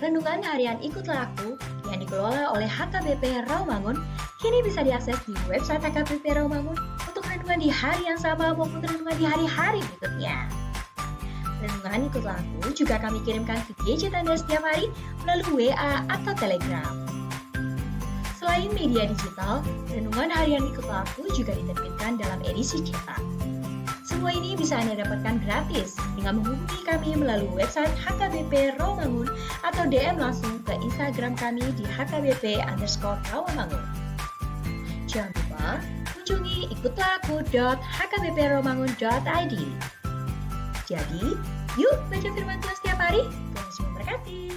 Renungan harian Ikutlah Aku yang dikelola oleh HKBP Rawamangun kini bisa diakses di website HKBP Rawamangun untuk renungan di hari yang sama maupun renungan di hari-hari berikutnya. Renungan Ikutlah Aku juga kami kirimkan ke gadget Anda setiap hari melalui WA atau Telegram. Selain media digital, renungan harian Ikutlah Aku juga diterbitkan dalam edisi cetak. Semua ini bisa Anda dapatkan gratis dengan menghubungi kami melalui website HKBP Rawamangun atau DM langsung ke Instagram kami di HKBP_Rawamangun. Jangan lupa kunjungi ikutlahAku.hkbprawamangun.id. Jadi, yuk baca firman Tuhan setiap hari. Tuhan Yesus memberkati.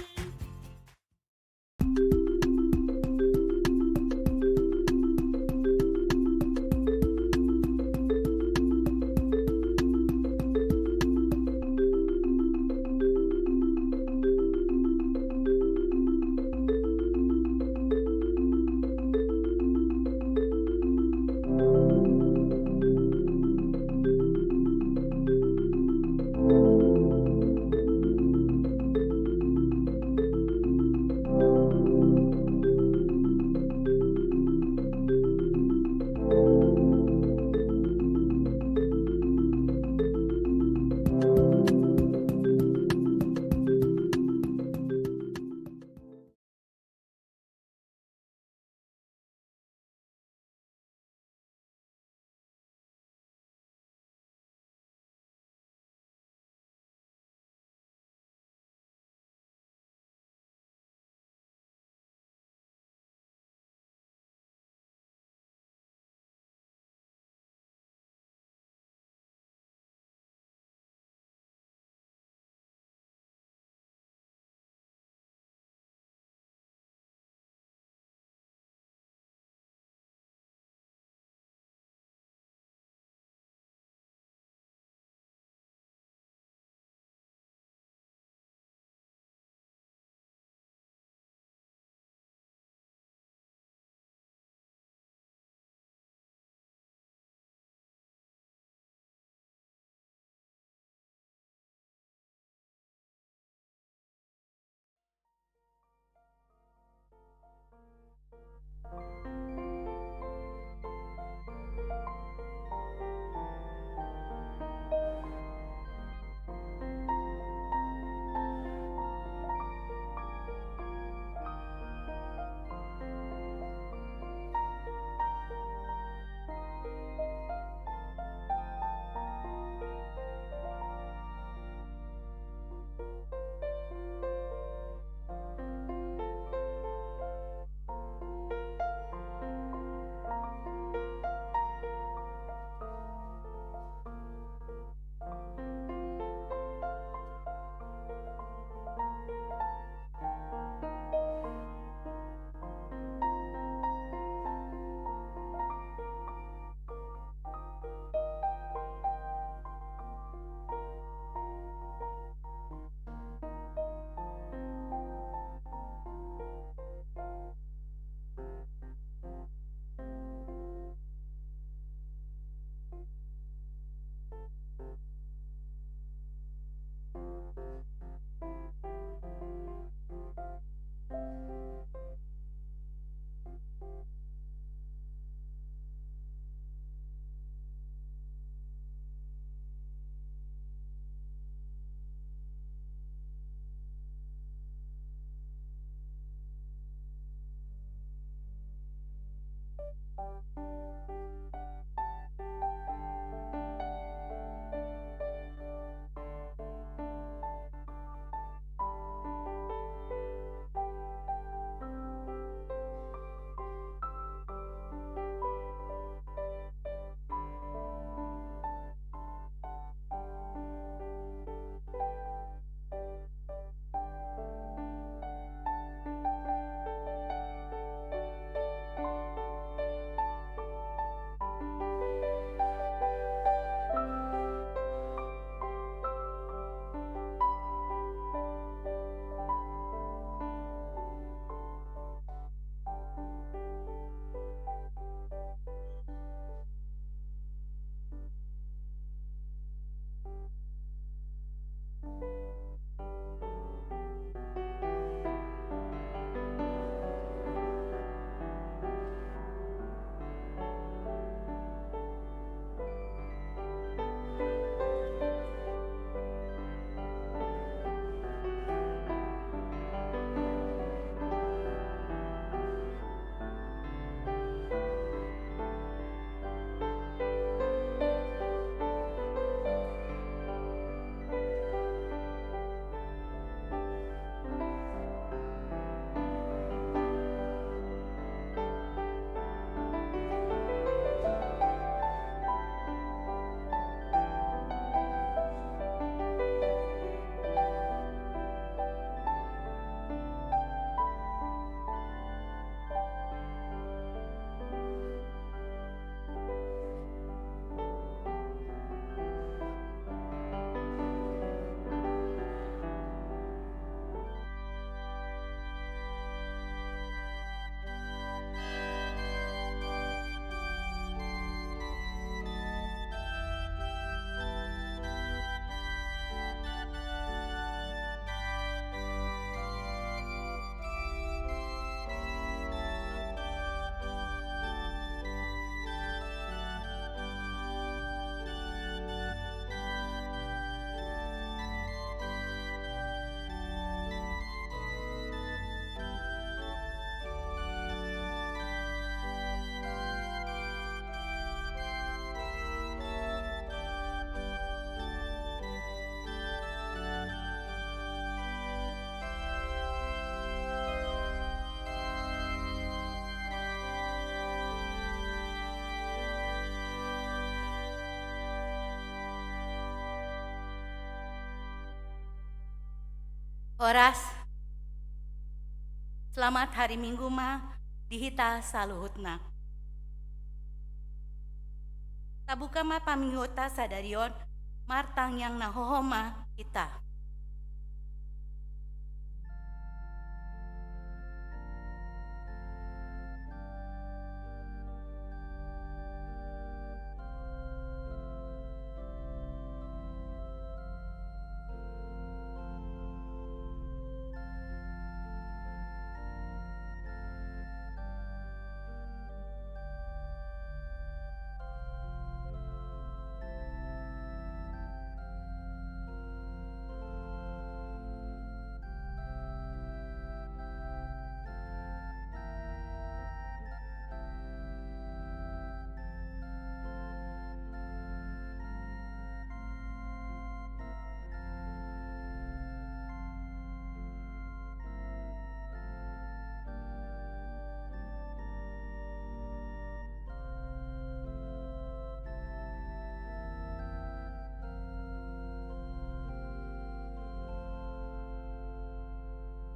Horas, selamat hari Minggu mah dihita saluhutna. Tabuka mah paminggota sadarion martang yang nahohoma kita.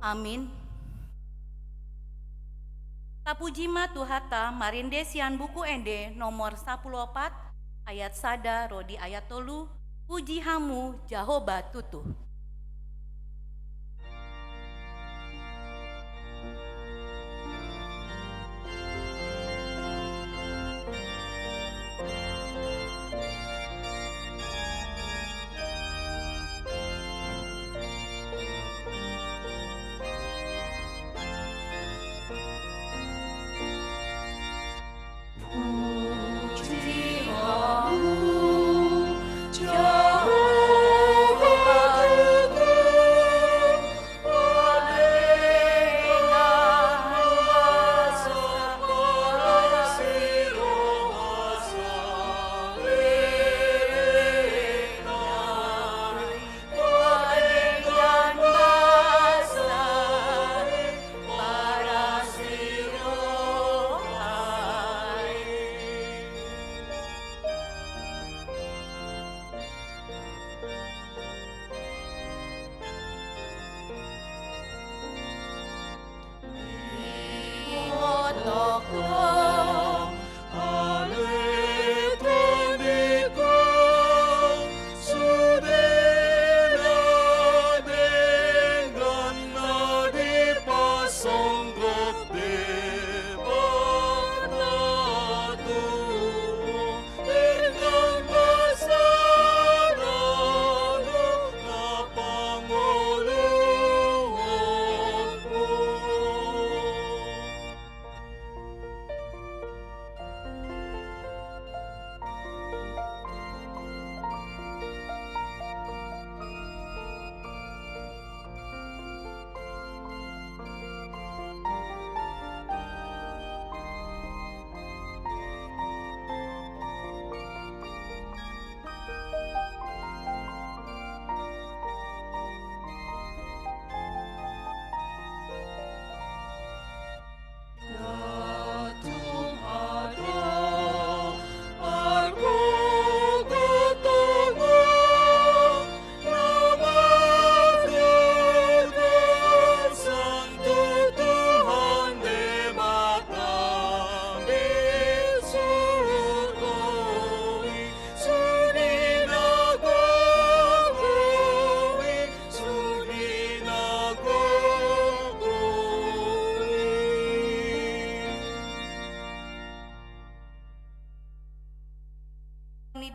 Amin. Tapuji mah tuhata marinde sian buku ende nomor 14 ayat sada rodi ayat 3 puji hamu Jahoba tutuh.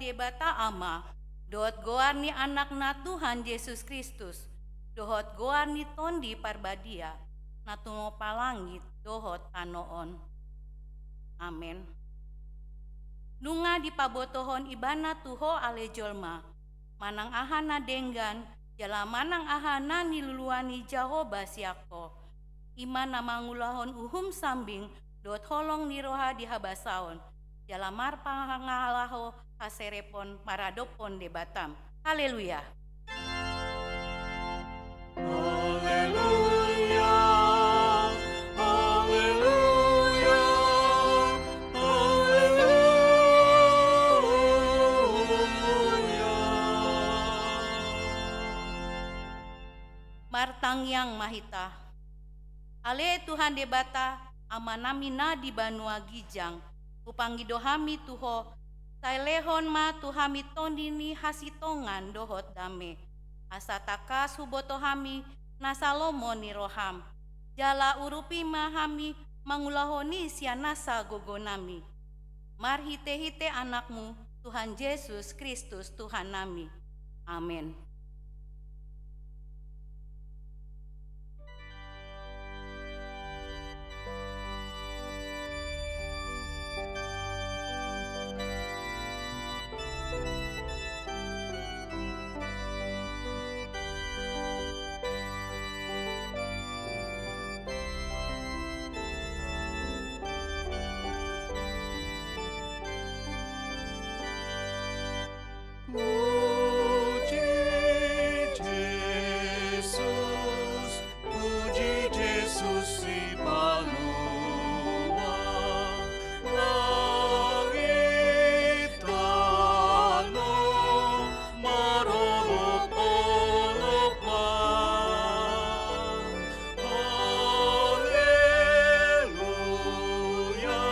Debata ama dohot goarni anakna Tuhan Yesus Kristus dohot goarni tondi parbadia natumo palangit dohot anoon. Amin. Nunga dipabotohon ibana tuho ale jolma manang ahana denggan jala manang ahana niluluani Jahoba siako imana mangulahon uhum sambing dohot holong niroha dihabasaon jalamar pangalaho haserepon maradopon de Batam. Haleluya. Haleluya. Haleluya. Haleluya. Tangyang Mahita. Ale Tuhan debata amanamina di Banua Gijang. Upanggido hami tuho sailehon ma tuhami tondini hasitongan dohot dame. Asataka suboto hami nasalomo ni roham. Jala urupi mahami mangulahoni sianasa gogonami. Marhite-hite anakmu Tuhan Yesus Kristus Tuhan nami. Amin. Puji Yesus si Palua, langit tanah marolok-oloklah. Haleluya,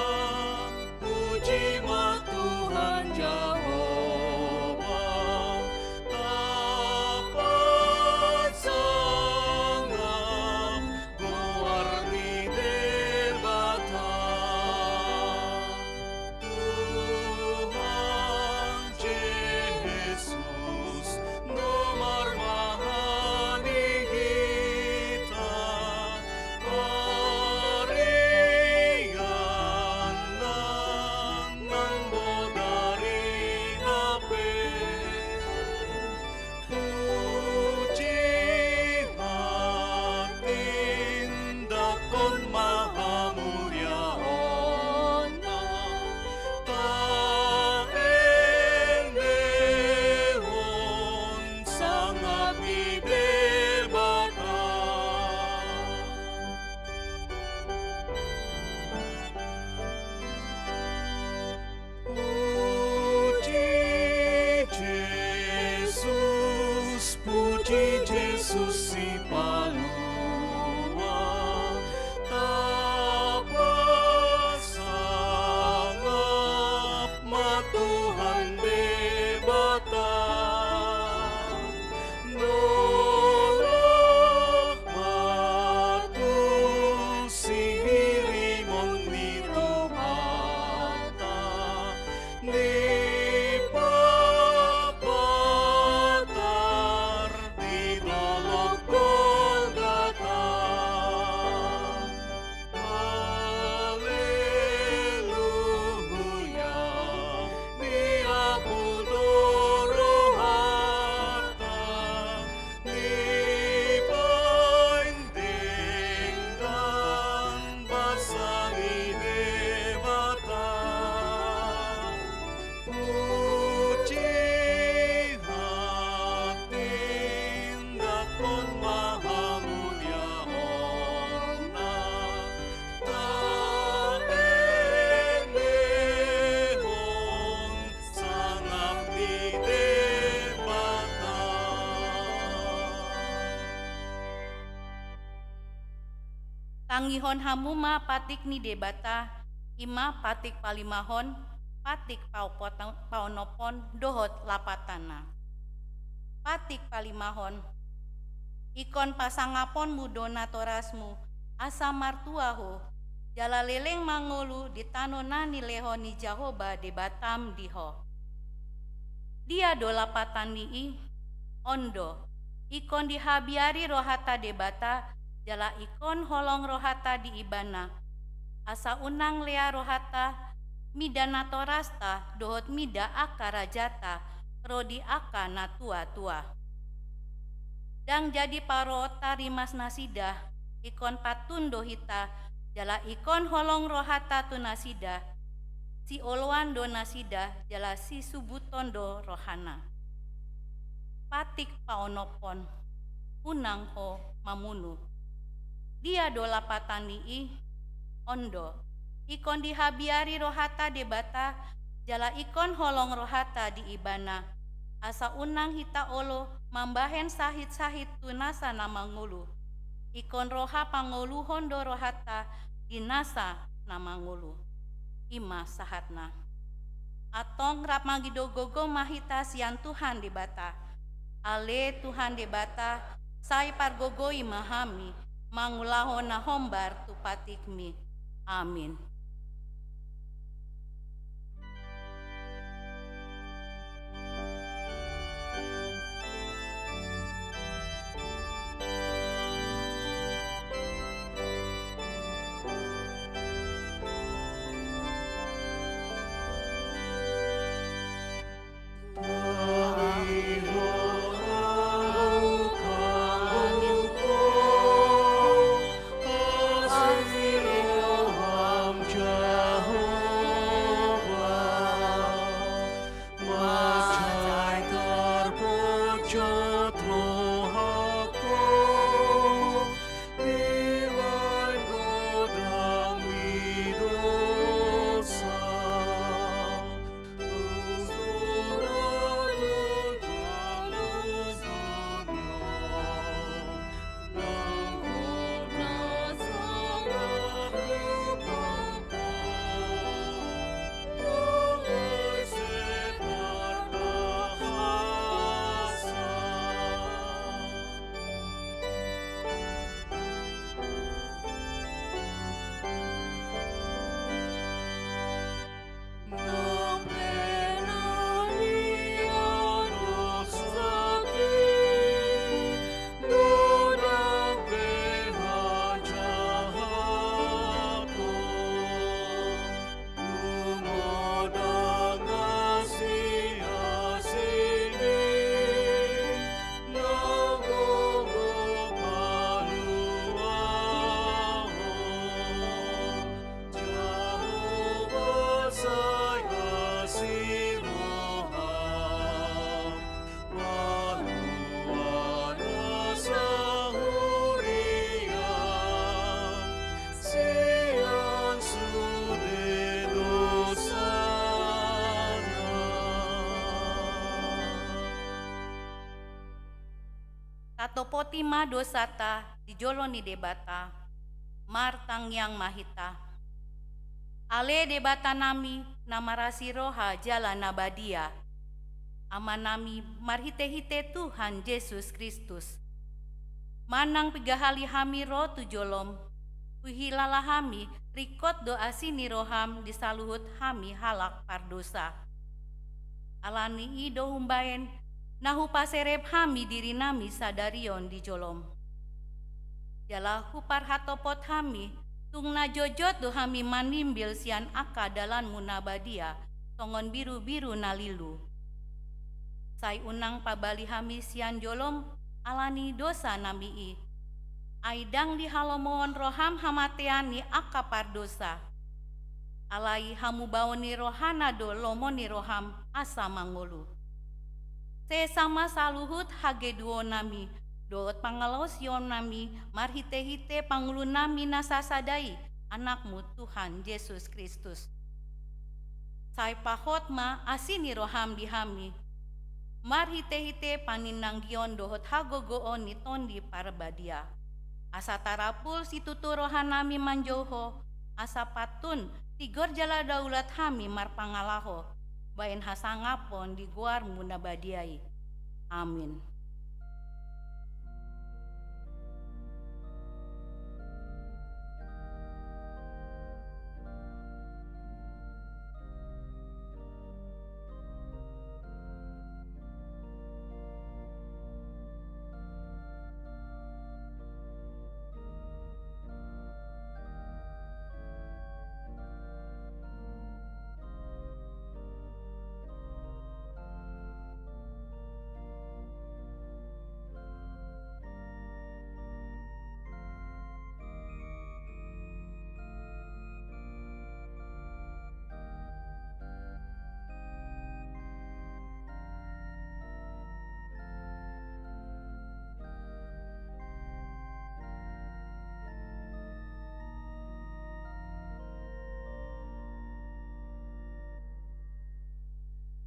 puji ma Tuhan Jehovah, dapat sangat berarti debata. Tuhan Yesus nomor mahani kita, harian nang bodari hape. Puji hatindakon maha mulia ona, taenehon sangat didebata. Puji Yesus si Palua, dapat sangat ma Tuhan debata. Nolok matu sihirimon ni Tuhata, ni papatar di dolok Golgata. Haleluya, dia rohata, ni binding dan basangi debata. Puji hatindakon maha mulia ona, taenehon sangat didebata. Tangihon hamuma patik ni debata, ima patik palimahon, patik paonopon dohot lapatana. Patik palimahon, ikon pasangapon mudona torasmu, asa martuaho, jala leleng mangolu ditanona ni lehoni Jahoba debatam diho. Dia do lapatan nii, ondo, ikon dihabiari rohata debata, jala ikon holong rohata di ibana, asa unang lea rohata, midana torasta dohot mida aka rajata, rodi aka na tua-tua. Dang jadi paro tarimas nasida, ikon patundo hita, jala ikon holong rohata tu nasida, si oloan do nasida, jala si subutondo rohana. Patik paonopon, unang ho mamunu. Dia do lapatan nii, ondo, ikon dihabiari rohata debata, jala ikon holong rohata di ibana, asa unang hita olo mambahen sahit-sahit tunasa na mangulu, Ikon roha pangoluhon do rohata dinasa namangulu. Ima sahatna. Atong rap magido gogo mahita sian Tuhan di bata. Ale Tuhan di bata, sai pargogo imahami, mangulahon na hombar tupatikmi. Amin. Tatopotima dosata dijoloni debata, martang yang mahita. Ale debata nami namarasi roha jala nabadia. Amanami marhite-hite Tuhan Yesus Kristus. Manang pigahali hami ro tujolom. Uhilala hami rikot doa sini roham disaluhut hami halak pardosa. Alani ido humbaen nahu paserep hami diri nami sadarion di jolom. Jala hupar hatopot hami, tungna jojot do hami manimbil sian aka dalan munabadia, tongon biru-biru nalilu. Sai unang pabali hami sian jolom, alani dosa namii. Aidang di halomon roham hamateani aka pardosa. Alai hamu bawoni rohana do lomoni roham asa mangolu. Sesama saluhut hage duo nami, doot pangalos yon nami, marhite-hite pangulu nami nasasadai, anakmu Tuhan Yesus Kristus. Sai pahot ma asini roham dihami, marhite-hite paninang gion dohot hagogoon ni tondi parbadia. Asa tarapul situtu rohan nami manjoho, asa patun tigor jala daulat hami marpangalaho, bain hasangapon di guar munabadiai. Amin.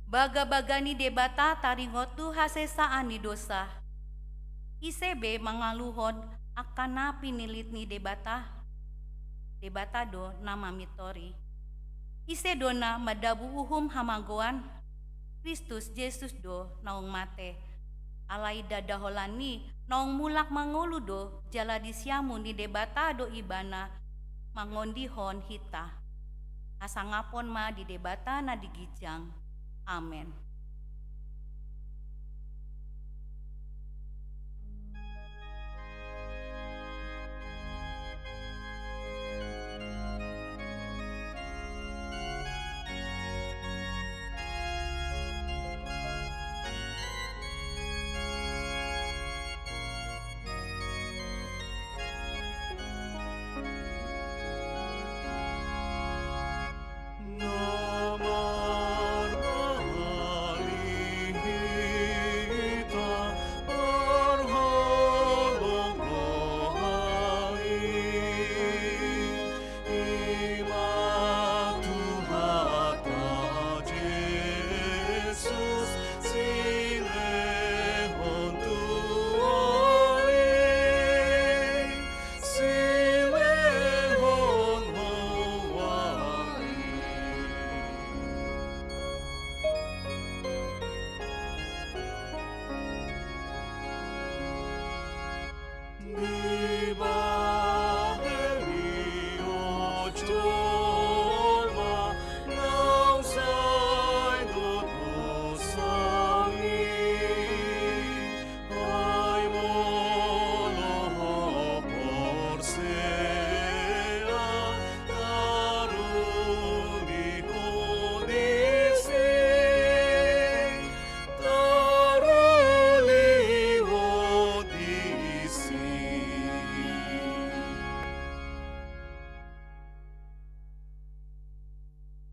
Baga-bagani debata taringotu hasesaan ni dosa. Isebe mangaluhon akana pinilit ni debata do nama mitori. Ise dona madabu uhum hamagoan Kristus Yesus do naung mate. Alai dadaholani naung mulak mangolu do jala disiamu ni debata do ibana mangondihon hita. Asangapon ma di debata na digijang. Amen.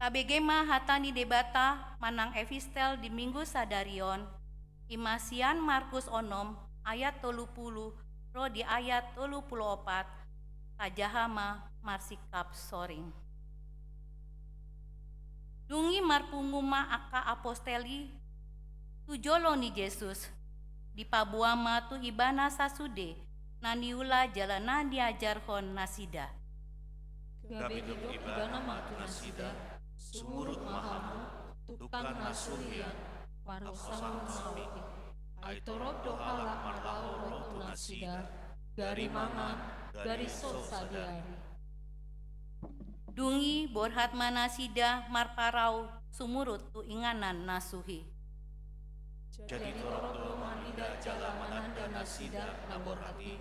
Kabegema hatani debata manang evistel di minggu sadarion imasian Markus onom ayat 30 ro di ayat 34 tajahama marsikap soring. Dungi marpunguma aka aposteli tujolo ni Yesus di pabuama tu ibana sasude naniula jalana diajarhon nasida. Gabi duk ibana matu nasida, sumurut mahamu, tukang nasuhian, warusamun mawi, aitorop dohalak marlau rotu nasida, dari mangan, dari sosa diari. Dungi borhat manasida marparau sumurut tu inganan nasuhi. Jadi torok do manida jala mananda nasida nabor hati,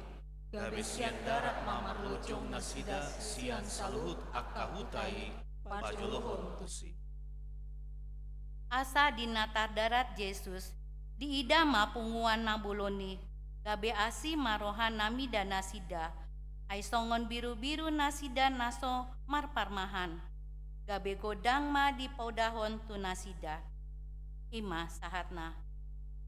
gabe sian darat mamar locong nasida sian saluhut akahutai pajolohon tusi. Asa di natar darat Yesus di idama punguan nabuloni gabe asi marohan nami dan nasida ai songon biru-biru nasida naso marparmahan gabe godang ma di paudahon tu nasida ima sahatna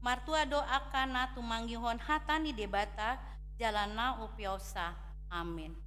martua doakana tumanggihon hatani debata jalana upiosa amin.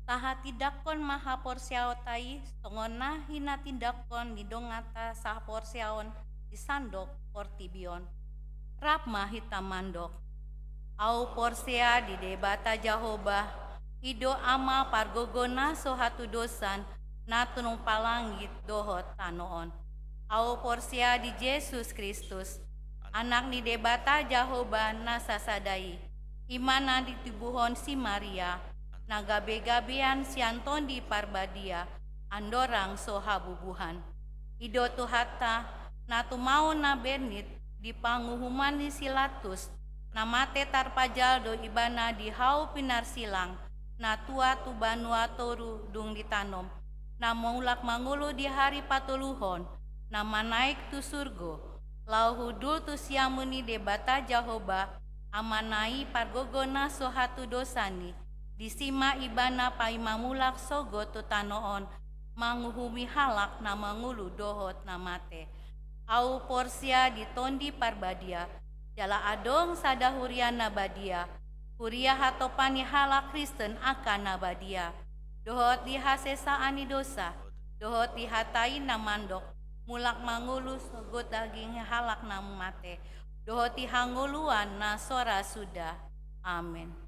Saha tindakon maha porsiaotai songona hina tindakon nidongata saha porsiaon di sandok portibion. Rap mahita mandok. Au porsia di debata Jahoba, ido ama pargogona sohatu dosan na tunung palangit dohot tanoon. Au porsia di Yesus Kristus, anak ni debata Jahoba na sasadai, imana di tubuhon si Maria, na gabe-gabean si Anton di parbadia, andorang sohabubuhan. Ido tuhata na tumao na bernit di panguhuman ni Silatus, na mate tarpajaldo ibana di hau pinar silang, na tua tu banua toru dung ditanom, na maulak mangulu di hari patuluhon, na manaik tu surgo, lau hudul tu siamuni debata Jahoba, amanai pargogona sohatu dosani, disima ibana paimamulak sogo tu tanoon, manguhumi halak na mangulu dohot na mate. Au porsia di tondi parbadia, jala adong sada huria nabadia, huria hatopani halak Kristen akan nabadia. Dohot di hasesaani dosa, dohot di hatai namandok, mulak mangulu sogot daging halak na mate, dohot di hanguluan na sora sudah. Amin.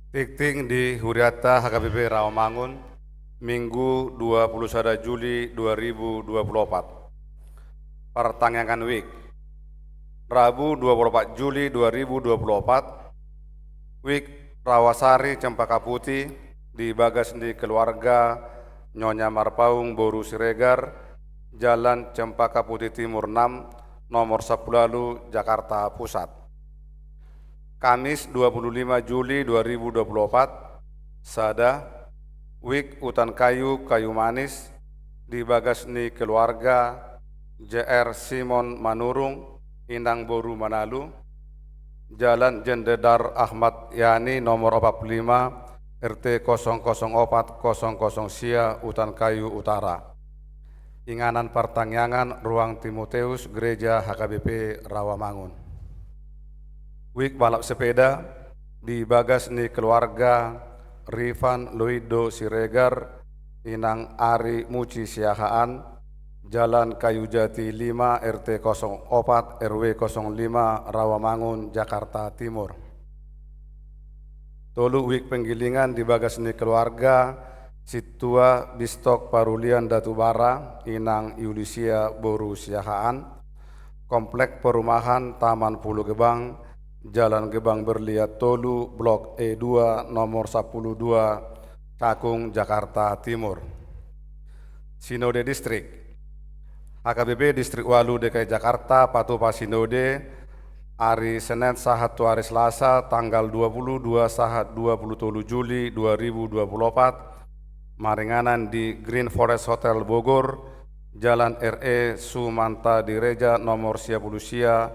Tikting di Huriata HKBP Rawamangun, Minggu 21 Juli 2024. Pertanyaan week. Rabu 24 Juli 2024, week Rawasari Cempaka Putih di Bagas di keluarga Nyonya Marpaung Boru Siregar, Jalan Cempaka Putih Timur 6, nomor 10 Jakarta Pusat. Kamis 25 Juli 2024, Sada, week Utan Kayu Kayu Manis di Bagasni keluarga JR Simon Manurung, Inang Boru Manalu, Jalan Jendedar Ahmad Yani nomor 45, RT 00400 Sia, Utan Kayu Utara. Inganan Pertangyangan Ruang Timoteus Gereja HKBP Rawamangun. Week balap sepeda di Bagasni keluarga Rifan Luido Siregar, Inang Ari Muci Siahaan, Jalan Kayu Jati 5 RT 04 RW 05 Rawamangun, Jakarta Timur. Tolu week penggilingan di Bagasni keluarga Situa Bistok Parulian Datubara, Inang Yulisia Boru Siahaan, Komplek Perumahan Taman Pulau Gebang, Jalan Gebang Berliat Tolu, Blok E2 nomor 12, Cakung, Jakarta Timur. Sinode Distrik HKBP Distrik Walu DKI Jakarta Patupa Sinode hari Senin sahat hari Selasa tanggal 22 sahat 27 Juli 2024, maringanan di Green Forest Hotel Bogor, Jalan RE Sumanta Direja nomor 10 Sia,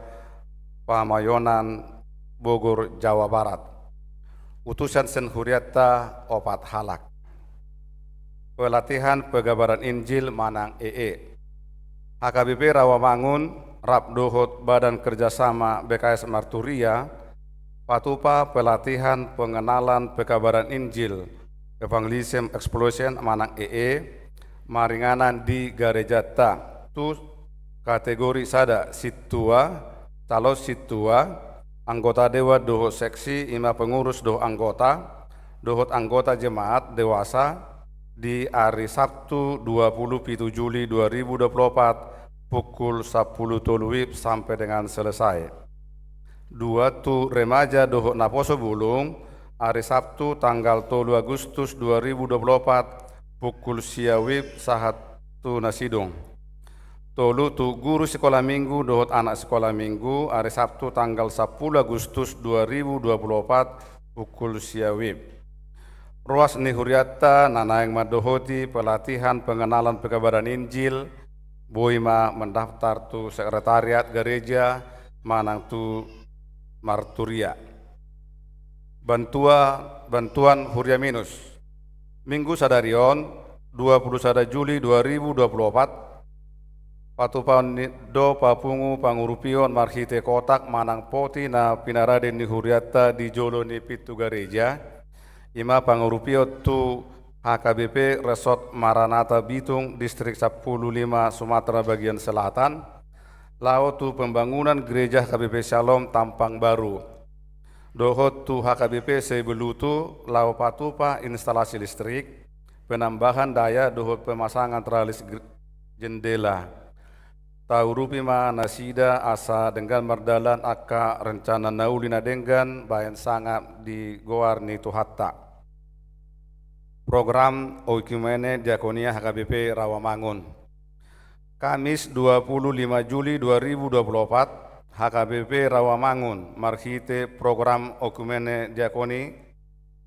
Pamayonan Bogor, Jawa Barat. Utusan Sen Huriata Opat Halak. Pelatihan Pegabaran Injil Manang EE. HKBP Rawamangun, Rap Dohot Badan Kerjasama BKS Marturia, Patupa pelatihan pengenalan Pegabaran Injil Evangelism Explosion Manang EE, maringanan di Garejata, tu kategori sada situa, calo situa, anggota dewa dohot seksi, ima pengurus dohot anggota jemaat dewasa di hari Sabtu 27 Juli 2024 pukul 10 WIB sampai dengan selesai. Dua tu remaja dohot Naposo Bulung hari Sabtu tanggal 3 Agustus 2024 pukul sia WIB sahat tu Nasidung. Tolu tu guru sekolah minggu dohot anak sekolah minggu hari Sabtu tanggal 10 Agustus 2024 pukul siawib. Ruas ni Huriata nanaeng madohoti pelatihan pengenalan Pegabaran Injil, boima mendaftar tu sekretariat gereja manang tu Marturia. Bantuan Huria Minus Minggu Sadarion 21 Juli 2024, Patupan do papungu pangurupion marhite kotak manang poti na pinaraden ni Huriata di Jolo ni Pitu Gereja, ima pangurupio tu HKBP Resort Maranatha Bitung Distrik 15 Sumatera bagian selatan, lao tu pembangunan gereja HKBP Shalom Tampang Baru, dohot tu HKBP Sebelutu, lao patupa instalasi listrik, penambahan daya dohot pemasangan tralis jendela. Taurupima nasida asa dengan merdalan aka rencana naulina dengan bayan sangat di goar ni tuhatta. Program Oikumene Diakonia HKBP Rawamangun. Kamis 25 Juli 2024, HKBP Rawamangun marhite program Oikumene Diakoni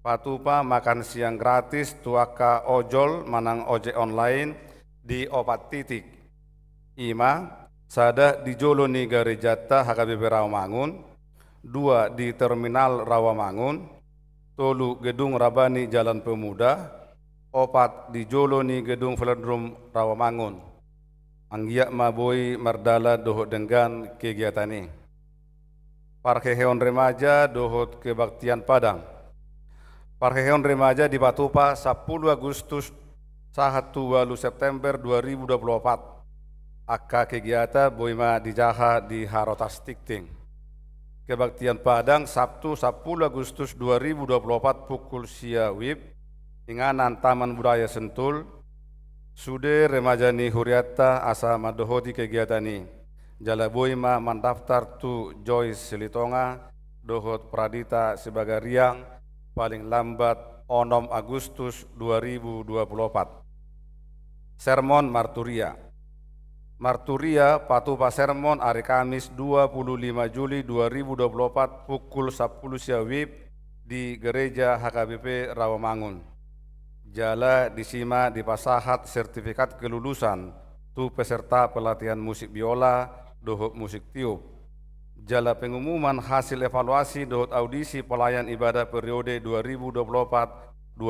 patupa makan siang gratis tuaka ojol manang ojek online di 4 titik. Ima, sada di Jolo ni Garejata HKBP Rawamangun, 2 di Terminal Rawamangun, tolu Gedung Rabani Jalan Pemuda, 4 di Jolo ni Gedung Velodrom Rawamangun. Anggiak maboi merdala dohot dengan kegiatan ini. Parkeheon remaja dohot kebaktian Padang. Parkeheon remaja di Patupa 10 Agustus 1 September 2024. Akka kegiatan boima dijaha di Harotas Tikting. Kebaktian Padang Sabtu 10 Agustus 2024 pukul sia WIB Inganan Taman Budaya Sentul Sude remajani huriatta asa madohoti kegiatan ini jala boima mendaftar tu Joyce Silitonga dohot Pradita sebagai riang paling lambat 6 Agustus 2024. Sermon Marturia patupa sermon hari Kamis 25 Juli 2024 pukul 10 sia WIB di Gereja HKBP Rawamangun. Jala disima di pasahat sertifikat kelulusan tu peserta pelatihan musik biola dohot musik tiup. Jala pengumuman hasil evaluasi dohot audisi pelayan ibadah periode 2024-2026.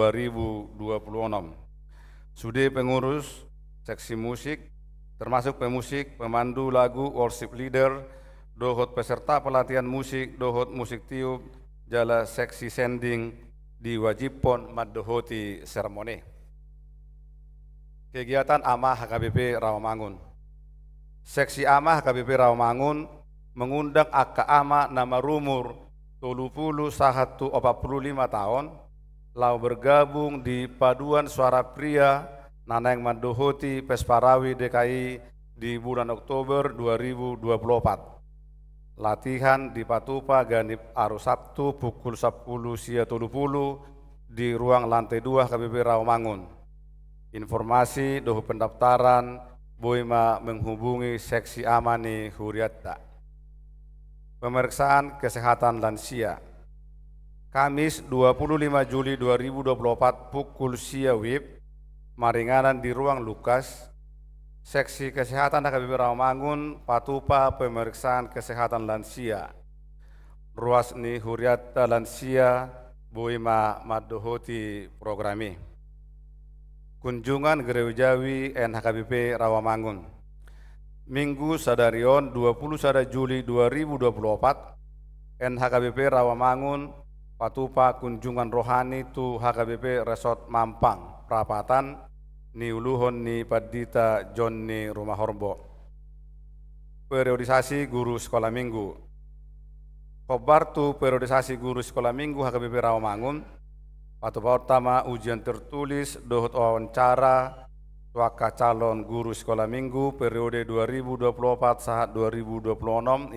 Sude pengurus seksi musik termasuk pemusik, pemandu lagu, worship leader, dohot peserta pelatihan musik, dohot musik tiup, jala seksi sending diwajibkan madohoti seremoni. Kegiatan AMA HKBP Rawamangun. Seksi AMA HKBP Rawamangun mengundang akka AMA nama rumur 30 145 tahun lau bergabung di paduan suara pria Nanang Madohoti Pesparawi DKI di bulan Oktober 2024. Latihan di Patupa Ganip Arus Sabtu pukul 10 sia 30 di ruang lantai 2 KBP Rawamangun. Informasi dohu pendaftaran boima menghubungi seksi Amani Huriatta. Pemeriksaan kesehatan lansia. Kamis 25 Juli 2024 pukul sia WIB maringanan di ruang Lukas, seksi kesehatan HKBP Rawamangun, Patupa pemeriksaan kesehatan lansia. Ruas ni Huriatta lansia, boima madohoti programi. Kunjungan Gerejawi NHKBP Rawamangun. Minggu Sadarion 21 Juli 2024, NHKBP Rawamangun, Patupa kunjungan rohani tu HKBP Resort Mampang, Prapatan, ni uluhon ni Padita John ni Rumah Horbo. Periodisasi guru sekolah minggu. Kobar tu periodisasi guru sekolah minggu HKBP Rawamangun. Patupa utama ujian tertulis dohot wawancara tuaka calon guru sekolah minggu periode 2024 saat 2026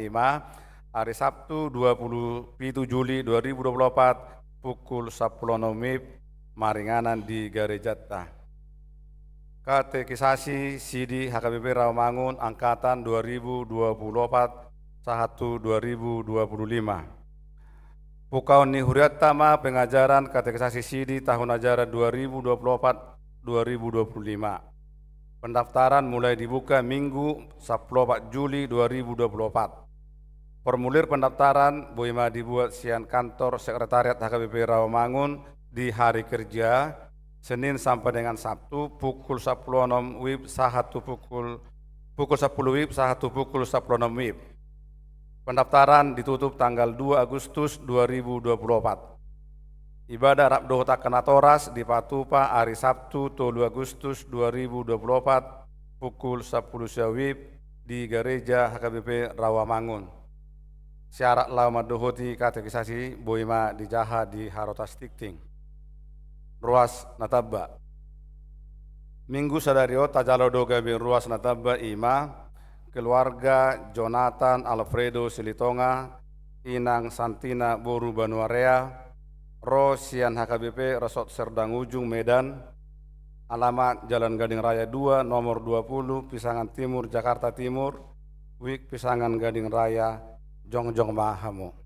ima hari Sabtu 27 Juli 2024 pukul 10 WIB maringanan di Garejata. Katekisasi Sidi HKBP Rawamangun Angkatan 2024 1 2025. Pukau ni Huriatta ma pengajaran katekisasi Sidi tahun ajaran 2024-2025. Pendaftaran mulai dibuka Minggu 14 Juli 2024. Formulir pendaftaran boima dibuat sian kantor sekretariat HKBP Rawamangun di hari kerja Senin sampai dengan Sabtu pukul 10 WIB sahatu pukul 10 WIB sahatu pukul 10 WIB. Pendaftaran ditutup tanggal 2 Agustus 2024. Ibadah Rabdoh Takanatoras di Patupa hari Sabtu 3 Agustus 2024 pukul 10 WIB di Gereja HKBP Rawamangun. Syarat lama dohoti katekisasi boima dijaha di Harotas Tikting. Ruas Natabba. Minggu Sadario Tajalodo Gabi Ruas Natabba Ima keluarga Jonathan Alfredo Silitonga, Inang Santina Boru Banuarea, Rosian HKBP Resort Serdang Ujung Medan, alamat Jalan Gading Raya 2 nomor 20 Pisangan Timur Jakarta Timur, Wik Pisangan Gading Raya Jongjong Mahamo.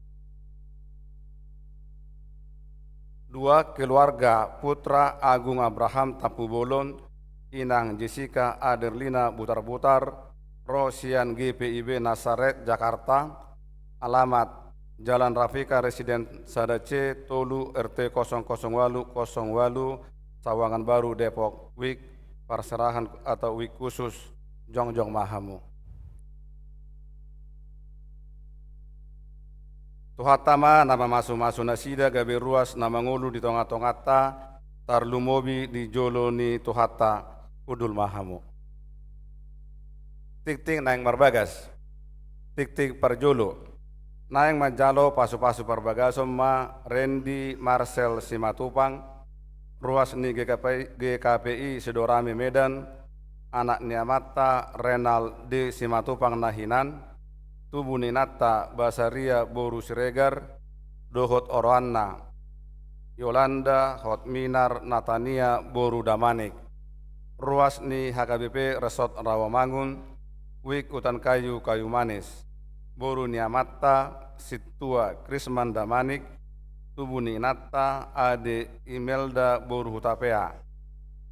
2. Keluarga Putra Agung Abraham Tapu Bolon, Inang Jessica Aderlina Butar-Butar, Rosian GPIB Nasaret Jakarta, alamat Jalan Rafika Residen Sadace Tolu RT 008 Sawangan Baru Depok, Wik Perserahan atau Wik Khusus Jongjong Mahamu. Tuhatama nama masu-masu nasida gabe ruas nama ngulu di tonga-tongata tarlumobi di joloni tuhata udul mahamu. Tik-tik naing marbagas, tik-tik parjolo, Naeng Majalo pasu-pasu Parbagasom ma Randy Marcel Simatupang, ruas ni GKPI Sidorami Medan, anak Niamata Renal D Simatupang Nahinan, tubuh Ninata Basaria Boru Siregar, Dohot Oroanna, Yolanda Hotminar Natania Boru Damanik, ruas ni HKBP Resort Rawamangun, Wik Utan Kayu Kayu Manis, Boru Niamata Situa Krisman Damanik, tubuh Ninata Ade Imelda Boru Hutapea.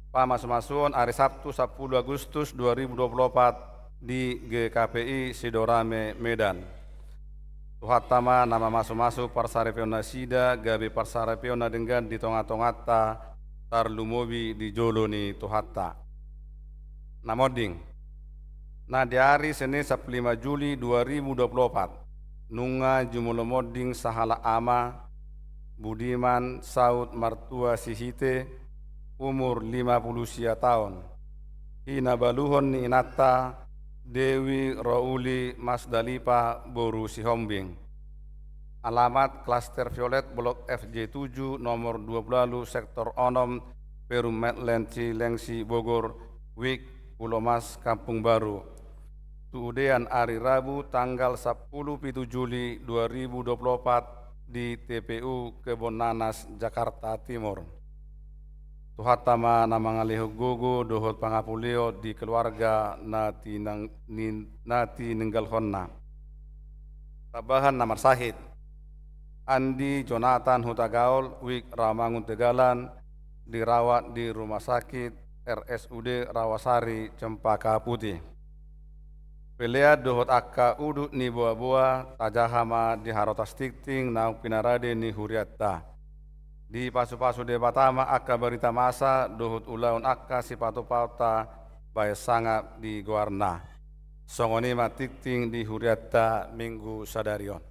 Pamas-masuon hari Sabtu 10 Agustus 2024 di GKPI Sidorame Medan. Tuhatama nama masuk-masuk Parsarepiona Sida gabe Parsarepiona dengan di tonga-tongata tarlumobi di Joloni Tuhatta. Namoding. Nah di hari Senin 15 Juli 2024 nunga jumulomoding sahala ama Budiman Saud Martua Sihite umur 50 tahun. Hina baluhon ni inata Dewi Rauli Masdalipa Boru Sihombing. Alamat Klaster Violet Blok FJ7 nomor 12 Sektor Onom Perum Medland Cilengsi Bogor Wik Pulau Mas Kampung Baru. Tuudean hari Rabu tanggal 10 Juli 2024 di TPU Kebon Nanas Jakarta Timur. Tuhatama nama ngalihu gogo dohot pangapulio di keluarga nati ninggal honna. Tabahan nomor sahid Andi Jonathan Hutagaul Wik Ramangun Tegalan dirawat di rumah sakit RSUD Rawasari Cempaka Putih. Pelea dohot akka udut ni buah-buah tajahama di harotas tikting nau pinarade ni huriatta. Di pasu-pasu de Batama akka berita masa dohut ulaun akka sipatu pauta bae sangap di Goarna. Songoni matikting di huriatta Minggu Sadarion.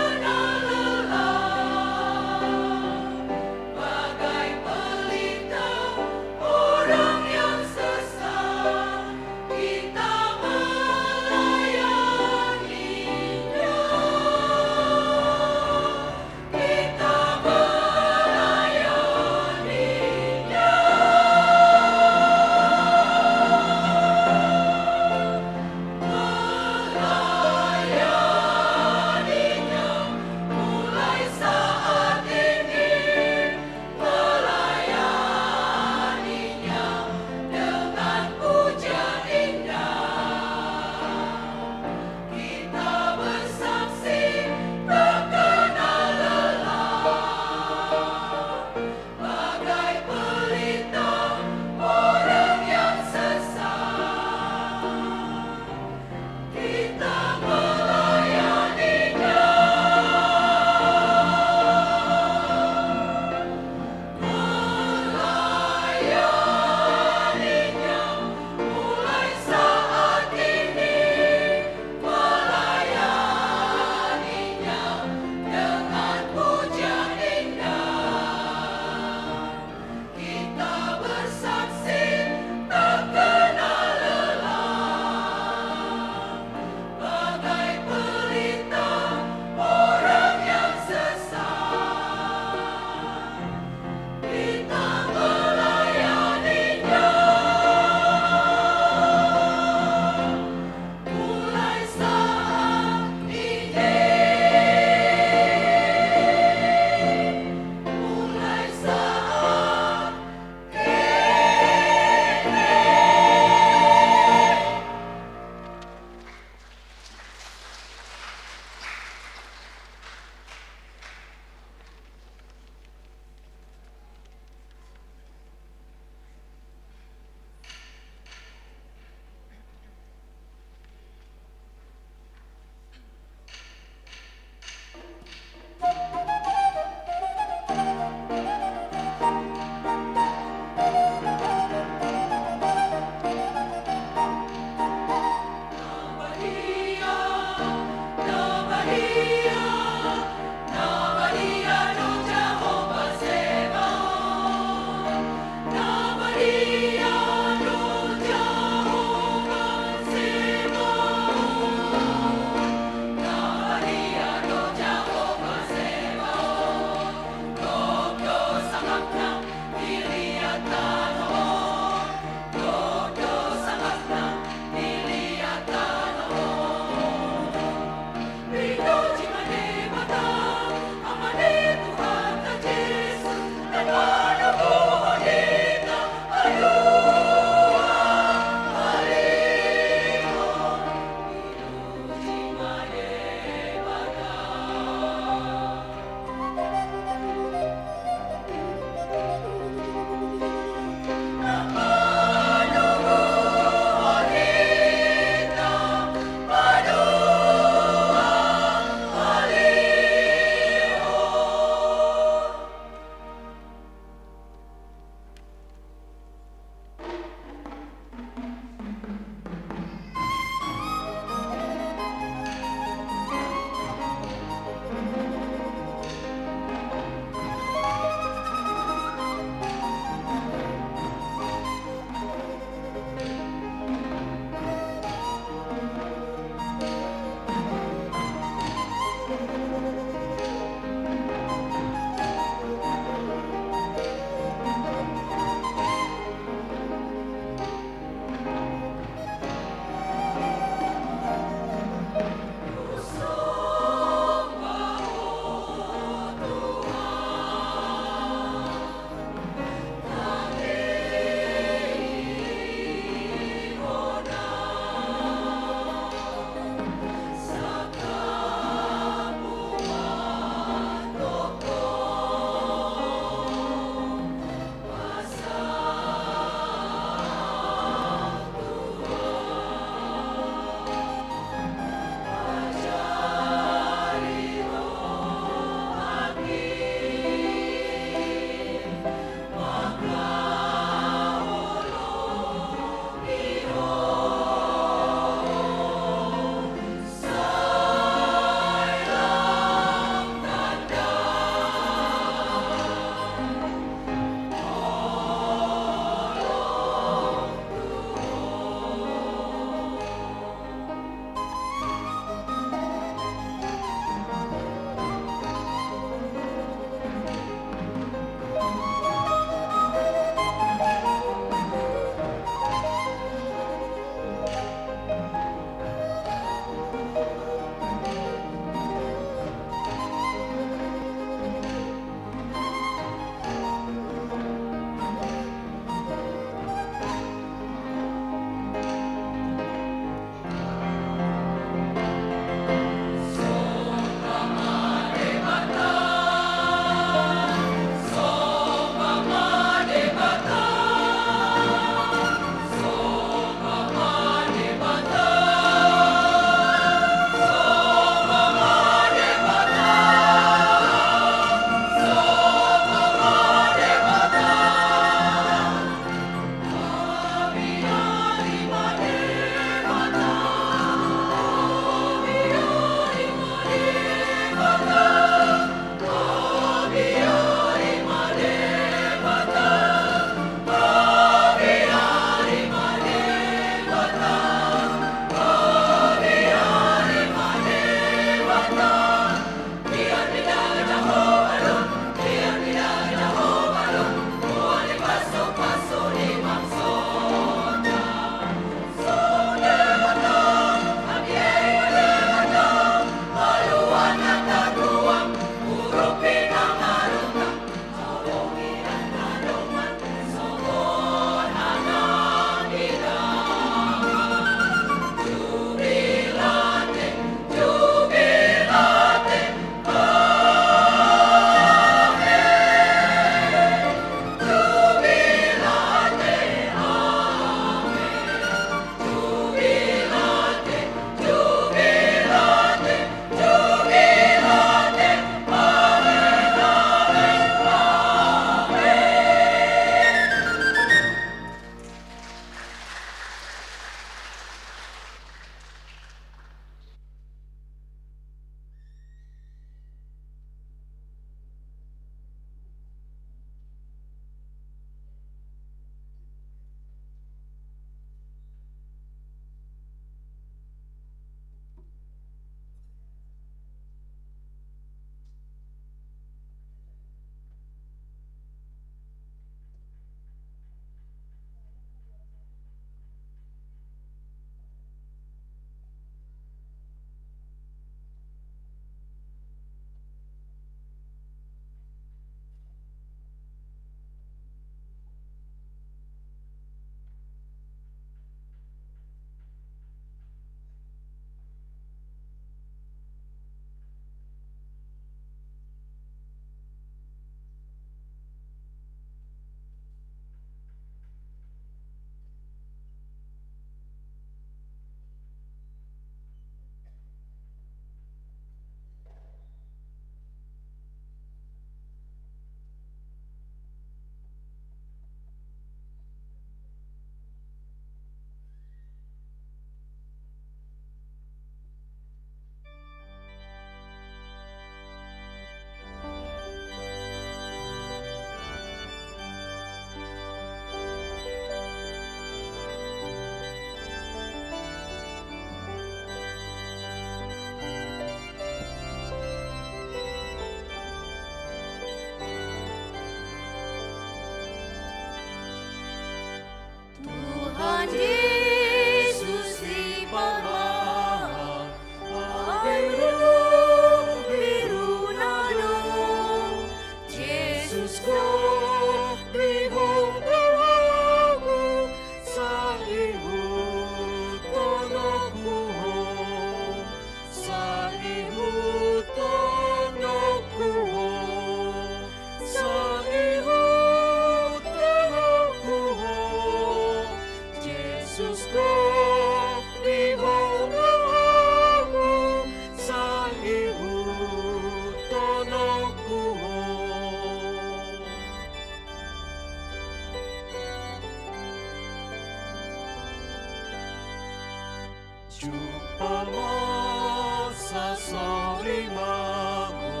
solimago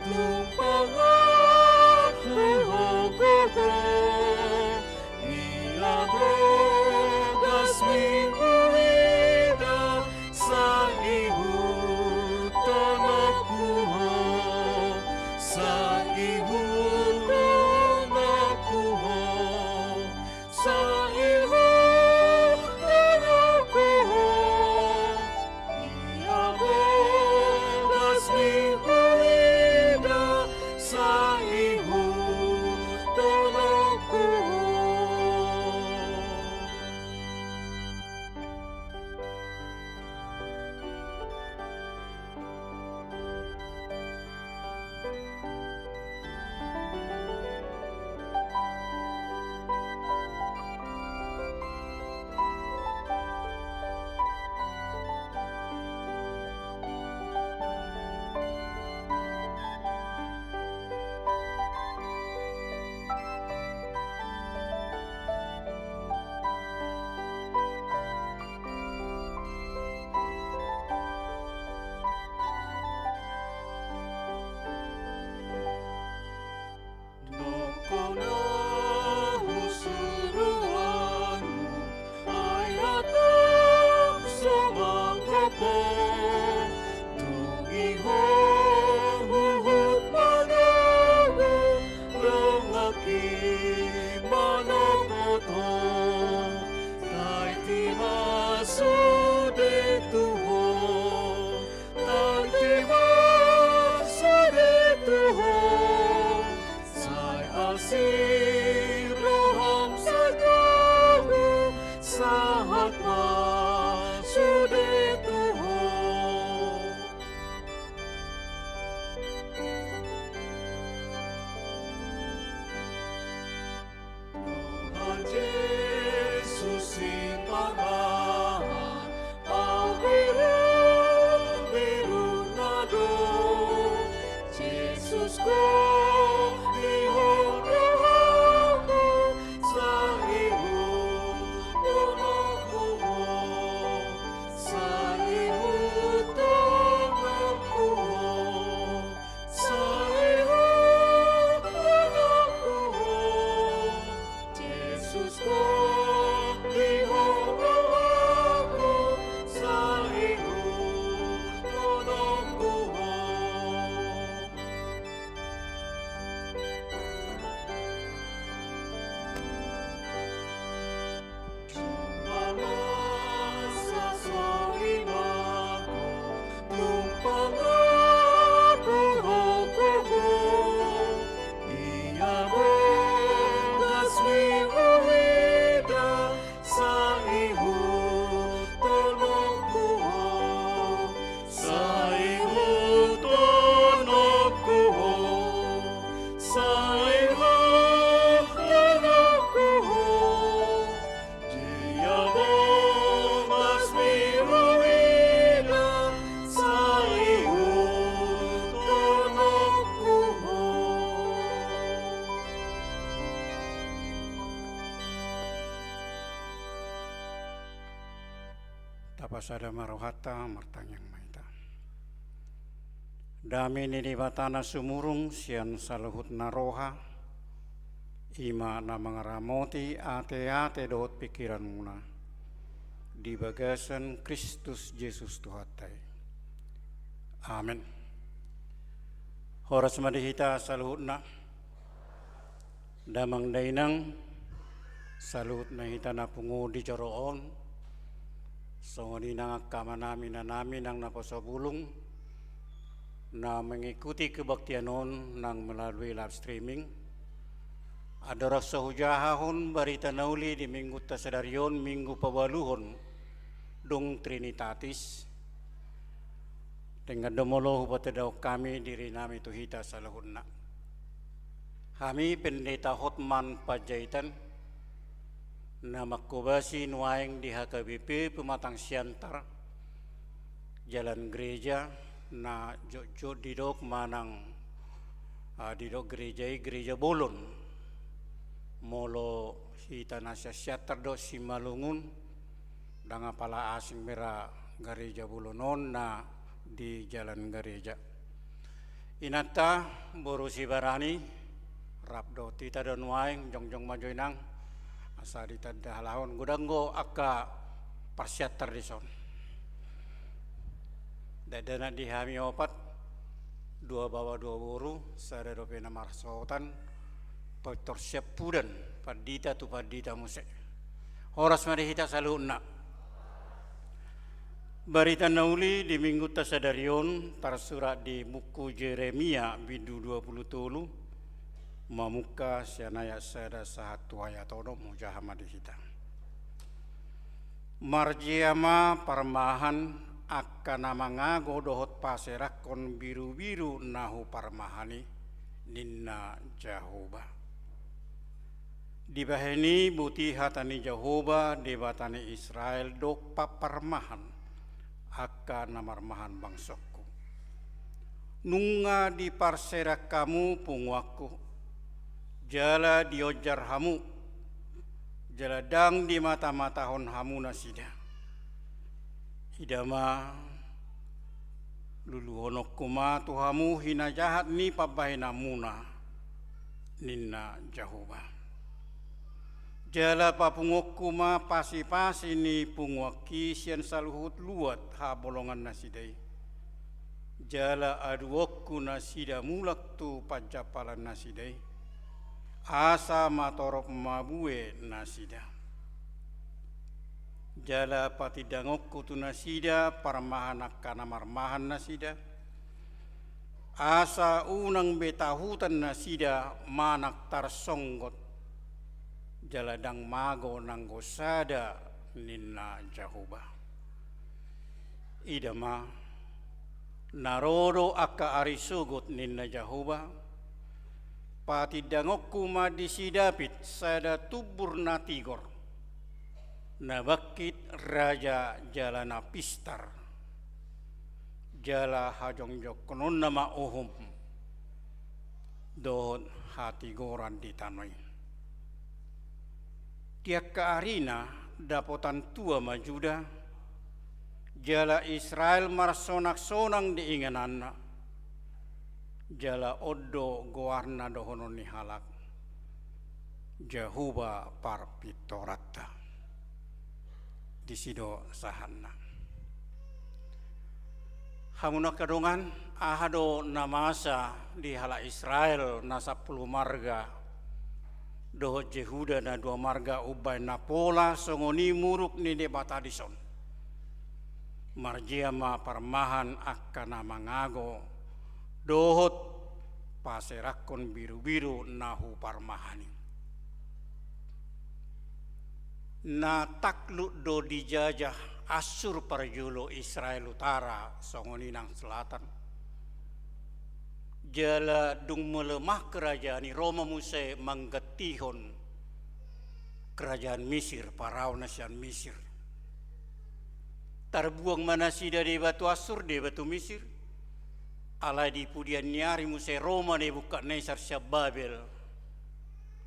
tumpangan huhugogo ia bogas minggu ida sa ihu tonokuho sa ihu tonokuho sa ihu tonokuho ia bogas minggu ida sa ihu tonokuho. Dokono husuruanu ayatam somangopo tungiho huhut manago longaki manomoto taiti masude tuho taiti masude tuho Sai asir roham sadahu sahat masude tuho Tuhan Yesus simpangan awiru biru nado Yesus ko dihorohaku sa ihu tonokuho sa ihu tonokuho sa ihu tonokuho Yesus ko dihorohaku sa ihu tonokuho Masa solimago tumpangan huhugogo ia bogas minggu ida sa ihu tonokuho sa ihu tonokuho sa ihu tonokuho Dia bogas minggu ida sa ihu tonokuho Tapasada marohata martanyang maita. Dami nini batana sumurung sian saluhut naroha ima na mangaramoti ate-ate dohot pikiran muna di bagasan Kristus Yesus Tuhatai. Amin. Horas madihita saluhut na damang dainang saluhut na hita na pungo di joroon so ninangakama namin ang napasabulong na mengikuti kebaktian non nang melalui live streaming. Ada rasa hujahahon barita nauli di minggu tasadarion minggu pawaluhon dong Trinitatis. Dengan domolo hupatadaw kami diri nami tuhita salahunna. Kami pendeta Hotman Pajaitan na makubasi nuaing di HKBP Pematang Siantar Jalan Gereja na jojo didok manang didok gereja bolon molo hita nasya siatar do si malungun danga pala asing mera gereja bolonon na di jalan gereja. Inata borusi barani rabdo tita don waing jongjong majoinang asa ditanda halahon gudanggo akka parsiat tradison. Dadana dihami opat dua bawa dua boru sada dope nama marsotan Paktor siap pudan padita tu padita musik. Horas marihita saluna. Barita nauli di minggu tasadarion tersurat di buku Yeremia bidu 20 mamuka sianaya sada satu ayat ono mujahama dihita. Marjiama parmahan akan mangago dohot paserakon biru-biru nahu parmahani ninna Jehovah. Dibaheni buti hatani Jehovah debatani Israel do paparmahan akan namarmahan bangsaku. Nunga di parserak kamu pungwaku, jala diojar hamu, jala dang di mata-mata hon hamu nasida. Idama lulu honok kuma tuhamu hina jahat ni pabahina muna ninna Jehovah. Jala papungok kuma pasi-pasi ni pungwaki sian saluhut luat ha bolongan nasidai. Jala aduokku nasida mulak tu pajapalan nasidai. Asa matorok mabue nasida. Jala patidangokku tu nasida parmahan akkana marmahan nasida. Asa unang betahutan nasida manak tarsonggot. Jaladang mago nanggo sada ninna Jehovah. Idama narodo akka arisugot ninna Jehovah. Patidangokku madisidapit sada tubur natigor. Nabakit raja jalana pistar. Jala hajongjok konon nama uhum. Dohon hati goran di tanoi. Tiak ke arina dapotan tua majuda, jala Israel marsonak-sonang diingananna, jala oddo goarna dohonon ni halak, Jehovah parpitorata, disido sahanna. Hamuna kadongan ahado namasa di hala Israel nasa 10 marga, doho Jehuda na 2 marga ubay na pola songoni muruk ni debatadison. Marjiama parmahan akkana mangago dohot paserakon biru-biru nahu parmahani. Na takluk do dijajah Asur parjulo Israel utara songoni nang selatan. Jala dung melemah kerajaan Roma Muse manggetihon kerajaan Mesir, Parao nasian Mesir. Terbuang manasida di batu Asur di batu Mesir. Alai di pudian nyari Muse Roma di buka Nesar Babel.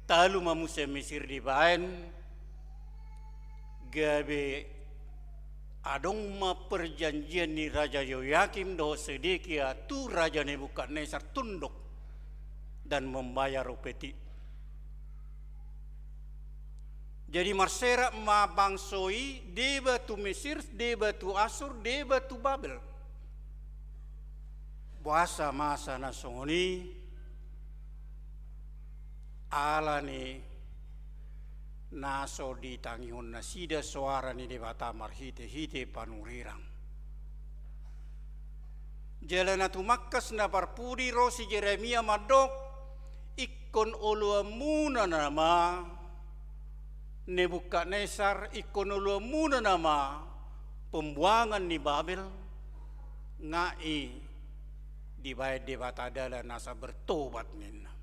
Talu mamuse Mesir di baen. Gabe adong ma perjanjian ni Raja Yoyakim do Sedekia tu Raja Nebukadnezar tunduk dan membayar upeti. Jadi marsera ma bangsoi deba tu Mesir, deba tu Asur, deba tu Babel. Bahasa masa nasongoni ala ni naso di tangihon nasida suara ni debata marhite-hite panurirang. Jalan atu makkas na parpuri rosi Yeremia madok ikon uluamuna nama Nebukadnezar, ikon uluamuna nama pembuangan ni Babel ngai dibayar debata adalah nasa bertobat nina.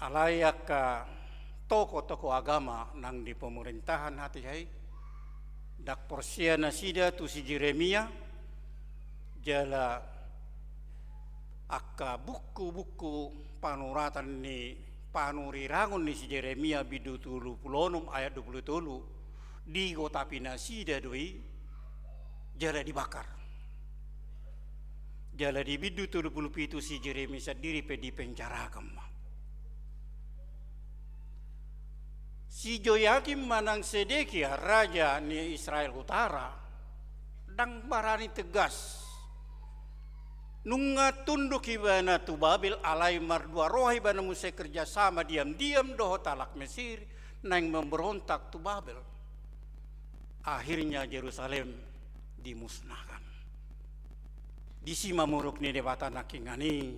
Alayaka tokoh-tokoh agama nang di pemerintahan hati hai dak porsia nasida tu si Yeremia jala akka buku-buku panuratan ni panurirangun ni si Yeremia bidu 30 ayat 27 di kota pinasida doi jala dibakar Jala di bidu tu 27 si Jeremi sadiri pe di penjara kemma. Si Joyakim manang Sedekia raja ni Israel Utara dang barani tegas nunga tunduk ibana tu Babil alai mardua roh ibana musa kerjasama diam-diam doho talak Mesir nang memberontak tu Babel. Akhirnya Yerusalem dimusnahkan. Disima muruk ni debata nakingani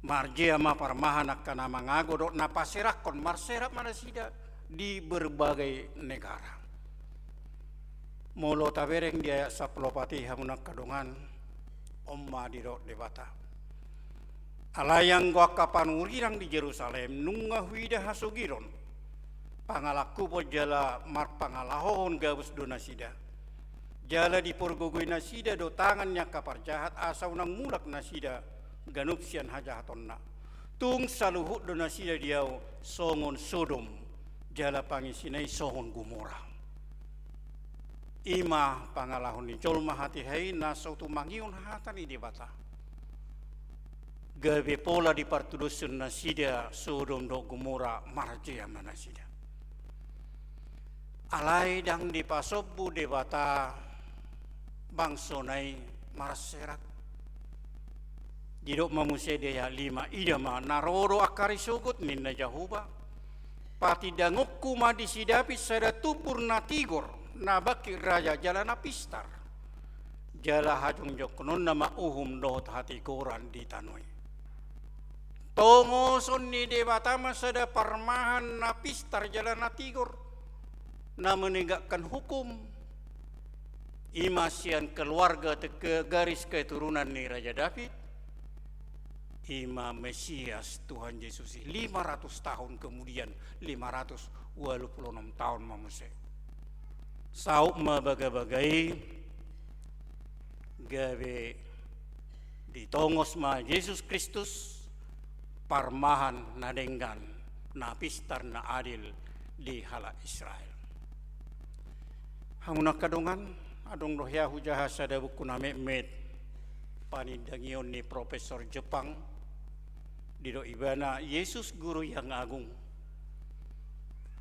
marjea ma parmahan akan mangagodok napasirakon marserak mana sida di berbagai negara. Molo tabereng dia saplopati hamunak kadongan omma di dok debata. Alayang gua kapan urirang di Yerusalem nunga huida hasugiron. Pangalaku po jala mar pangalahon gabus do nasida. Jala di porgogoi nasida do tangannya kapar jahat asa unang mulak nasida ganupsian hajahatonna. Tung saluhut do nasida diau songon Sodom. Jala pangisinai songon Gomora. Ima pangalahon ni colma hati hai nasau tu mangiun hatan di bata. Gabe pola di partudusun nasida Sodom do Gomora marjea manasida. Alai dang di pasobu di bata bangsonai marserak. Jidok mamusia dia 5 idama naroro akari sugut ninna jahuba. Pati dangukku ma disidapi sada tupur na tigor na baki raja jala na pistar. Jala hajung joknon nama uhum dohot hati koran di tanoi. Tongo sonni debatama sada parmahan na pistar jala na tigor. Na menegakkan hukum. Imasian keluarga ke garis keturunan ni Raja David. Ima Mesias Tuhan Yesus 500 tahun kemudian 586 tahun mamuse. Sauk ma bagai-bagai gawe ditongos ma Yesus Kristus parmahan na denggan na pistar na adil di hala Israel. Hamunak kadongan adong rohya hujaha sada buku na met panindangion ni profesor Jepang dido ibana Yesus guru yang agung.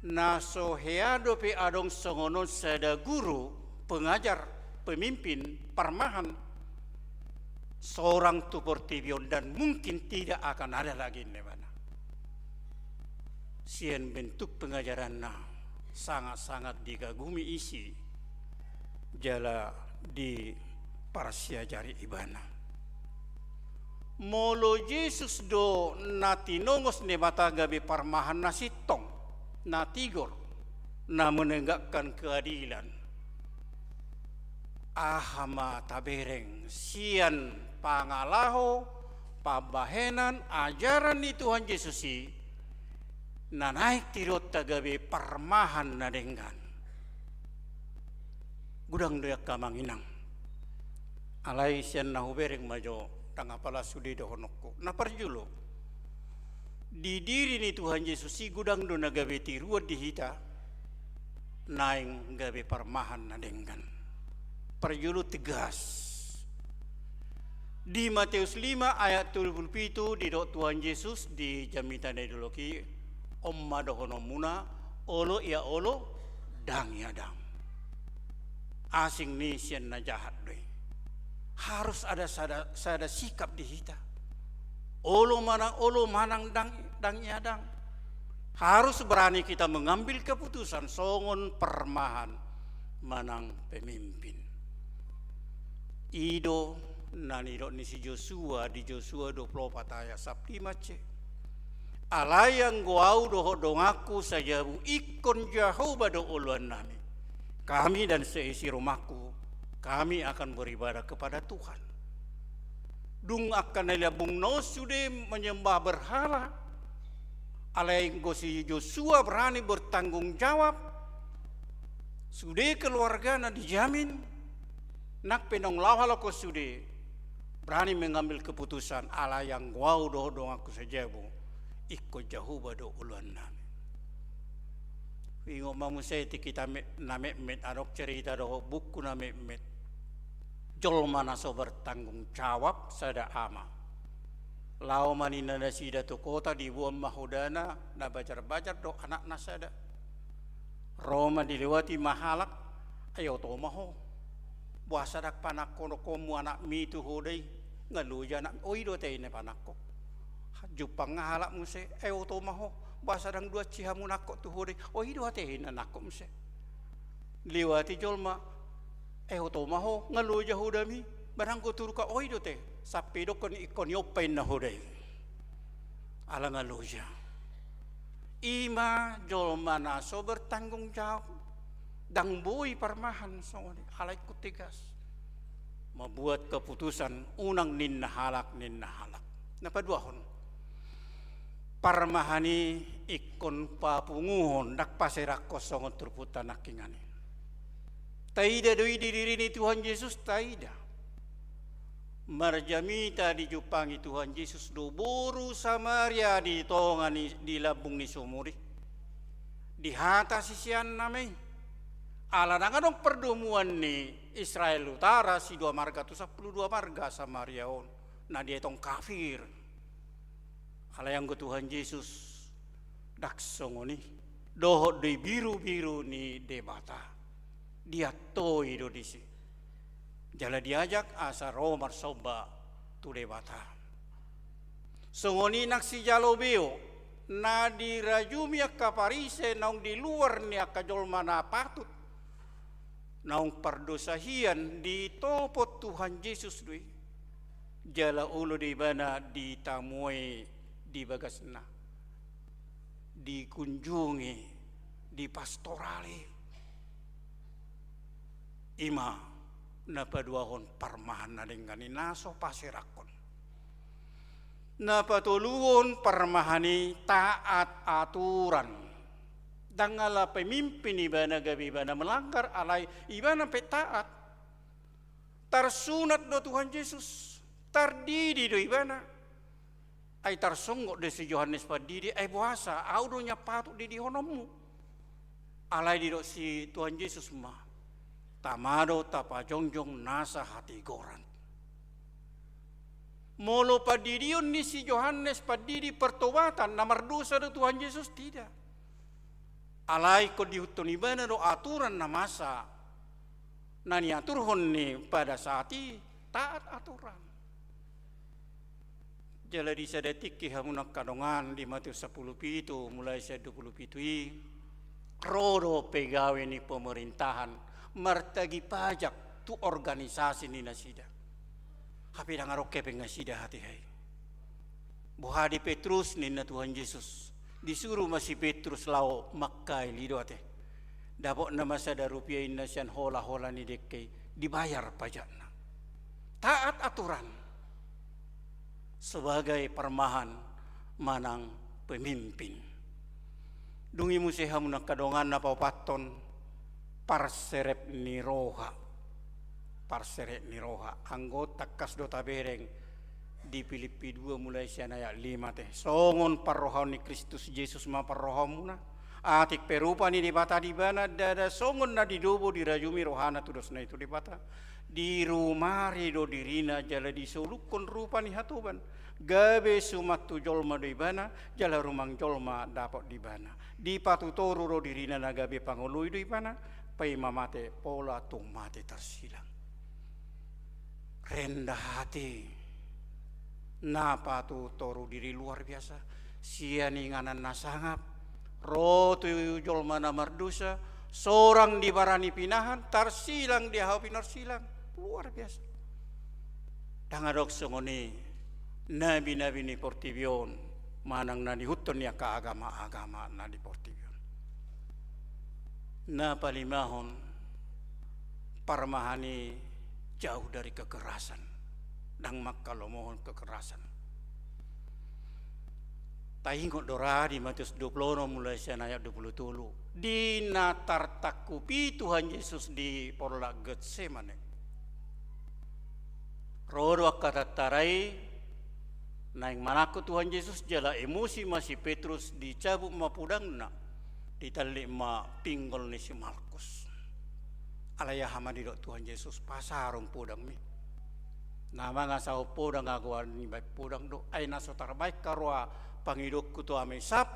Naso heado pe adong songonon sada guru pengajar pemimpin parmahan seorang tupor tibion dan mungkin tidak akan ada lagi nebana. Sien bentuk pengajaran sangat-sangat dikagumi isi jala di parsia jari ibana. Molo Yesus do natinongos ne mata gabe parmahan nasitong na tigor na menegakkan keadilan. Ahama tabereng sian pangalaho pabahenan ajaran ni Tuhan Yesus na naik tirot tagabe parmahan na denggan. Gudang doyak kamanginang. Alai sian nahubereng majo tangapala sudi dohonokko. Na parjulo. Di diri ni Tuhan Yesus gudang do nagabe tiruat dihita naing gabe parmahan na denggan. Parjulo tegas. Di Matius 5 ayat 27 di dok Tuhan Yesus di jamitan ideologi omma dohonomuna olo ya olo dang ya dang. Asing ni sian na jahat doi. Harus ada sada sikap di hita. Olo manang dang ya dang. Harus berani kita mengambil keputusan songon permahan manang pemimpin. Ido naniro ni si Joshua di Joshua 24 ayat 15. Alayang guau doho dongaku sajabu ikon Jehovah do uluan nami. Kami dan seisi rumahku, kami akan beribadah kepada Tuhan. Dung akan nalabung no sudah menyembah berhala. Alayang gosi Joshua berani bertanggung jawab. Sudah keluarga na dijamin. Nak penong lawala ko sudah berani mengambil keputusan alayang guau doho dongaku sajabu ikon Jehovah do uluan nami. Ingo mamusay ti kita namek met arok cerita doho buku namek met jolma naso bertanggung jawab sada ama. Lau manina na sida tu kota di buam mahudana na bajar-bajar do anak nasada. Roma dilewati mahalak ayo to maho. Buasa dak panakko komu anak mi tu hodai ngaluja anak oi do tei ne panakko. Jupang ngahalak muse ayo to maho. Buasa dang dua cihamu nakko tu hodai oi do tei na nakko muse. Liwati jolma ayo to maho ngaluja hodami barang ko turuka oi do tei. Sapi do kon ikon yopain na hodai alang aluja ima jolma naso bertanggung jawab dang bui parmahan songoni alai kutigas membuat keputusan unang ninna halak napa duahon parmahani ikon papunguhon dak paserak kosongon turputan nakingani taida doi diri ni Tuhan Yesus taida marjamita di Jupangi Tuhan Yesus do boru Samaria di tongani di labung ni sumuri di hata sisian name ala nangadong perdomuan ni Israel Utara si 2 marga tu 12 marga Samaria on na dia tong kafir ala yang ke Tuhan Yesus daksongoni dohot di biru-biru ni debata dia toi do disi jala diajak asa romar soba tu debata. Songoni naksi jalo beo na dirajumi kaparise naung di luar ni akajol mana patut naung pardosahian di topot Tuhan Yesus dui jala ulo di bana ditamui di bagasna dikunjungi di pastorali ima napaduahon parmahan na dengani naso pasirakon napatuluon parmahani taat aturan dangala pemimpin ibana gabi ibana melanggar alai ibana petaat tarsunat do Tuhan Yesus tardidi do ibana ay tarsongo de si Yohanes padidi ay puasa audonya patut di honomu alai di do si Tuhan Yesus mah tamado tapajongjong nasa hati goran. Molo padidion ni si Yohanes padidi pertobatan namar dosa do Tuhan Yesus tidak. Alai ko dihutun ibana do aturan na masa. Nani aturhon ni pada saat taat aturan. Jala di sadetik kihamunak kadongan di Matius 10 pitu mulai sa 20 pitu rodo pegawe ni pemerintahan martagi pajak tu organisasi ni nasida. Hapi dangaroke pengasida hati hai. Buhadi Petrus ni na Tuhan Yesus. Disuruh masih Petrus lau makai lido ate. Dapok nama sada rupiah inasian hola-hola ni deke dibayar pajakna. Taat aturan sebagai permahan manang pemimpin. Dungi musiham nak kadongan na papaton parserep niroha anggota kas dota bereng di Filipi 2 mulai sian ayat 5 teh songon parrohani Kristus Yesus ma parrohamuna atik perupa ni dibata di bana dada songon na didobo dirajumi rohana tudosna itu dibata di rumari do dirina jala disulukun rupa ni hatuban gabe sumat tu jolma do ibana jala rumang jolma dapat di bana di patutoru do dirina na gabe pangului do ibana pai mamate pola tung mate tersilang rendah hati napa tu toru diri luar biasa siani nganan nasangap rotu jolma namar dosa seorang dibarani pinahan tarsilang dia hapi narsilang luar biasa dangadok songoni nabi-nabi ni portibion manang na dihutun ya ka agama-agama na di portibion na palimahon parmahani jauh dari kekerasan dan makalomohon kekerasan tahingot dora di Matius 20 mulai sian ayat 20 di natar takupi Tuhan Yesus di porla Getsemane rodo kata tarai naing manaku Tuhan Yesus jala emosi masih Petrus dicabut mapudang na ditalik ma pinggol ni si Markus alaya hamadi dok Tuhan Yesus pasarong pudang mi Nama nga sa upo na ngagawa ni baik pudang do ay naso tarbaik karwa pangidok kuto ame 12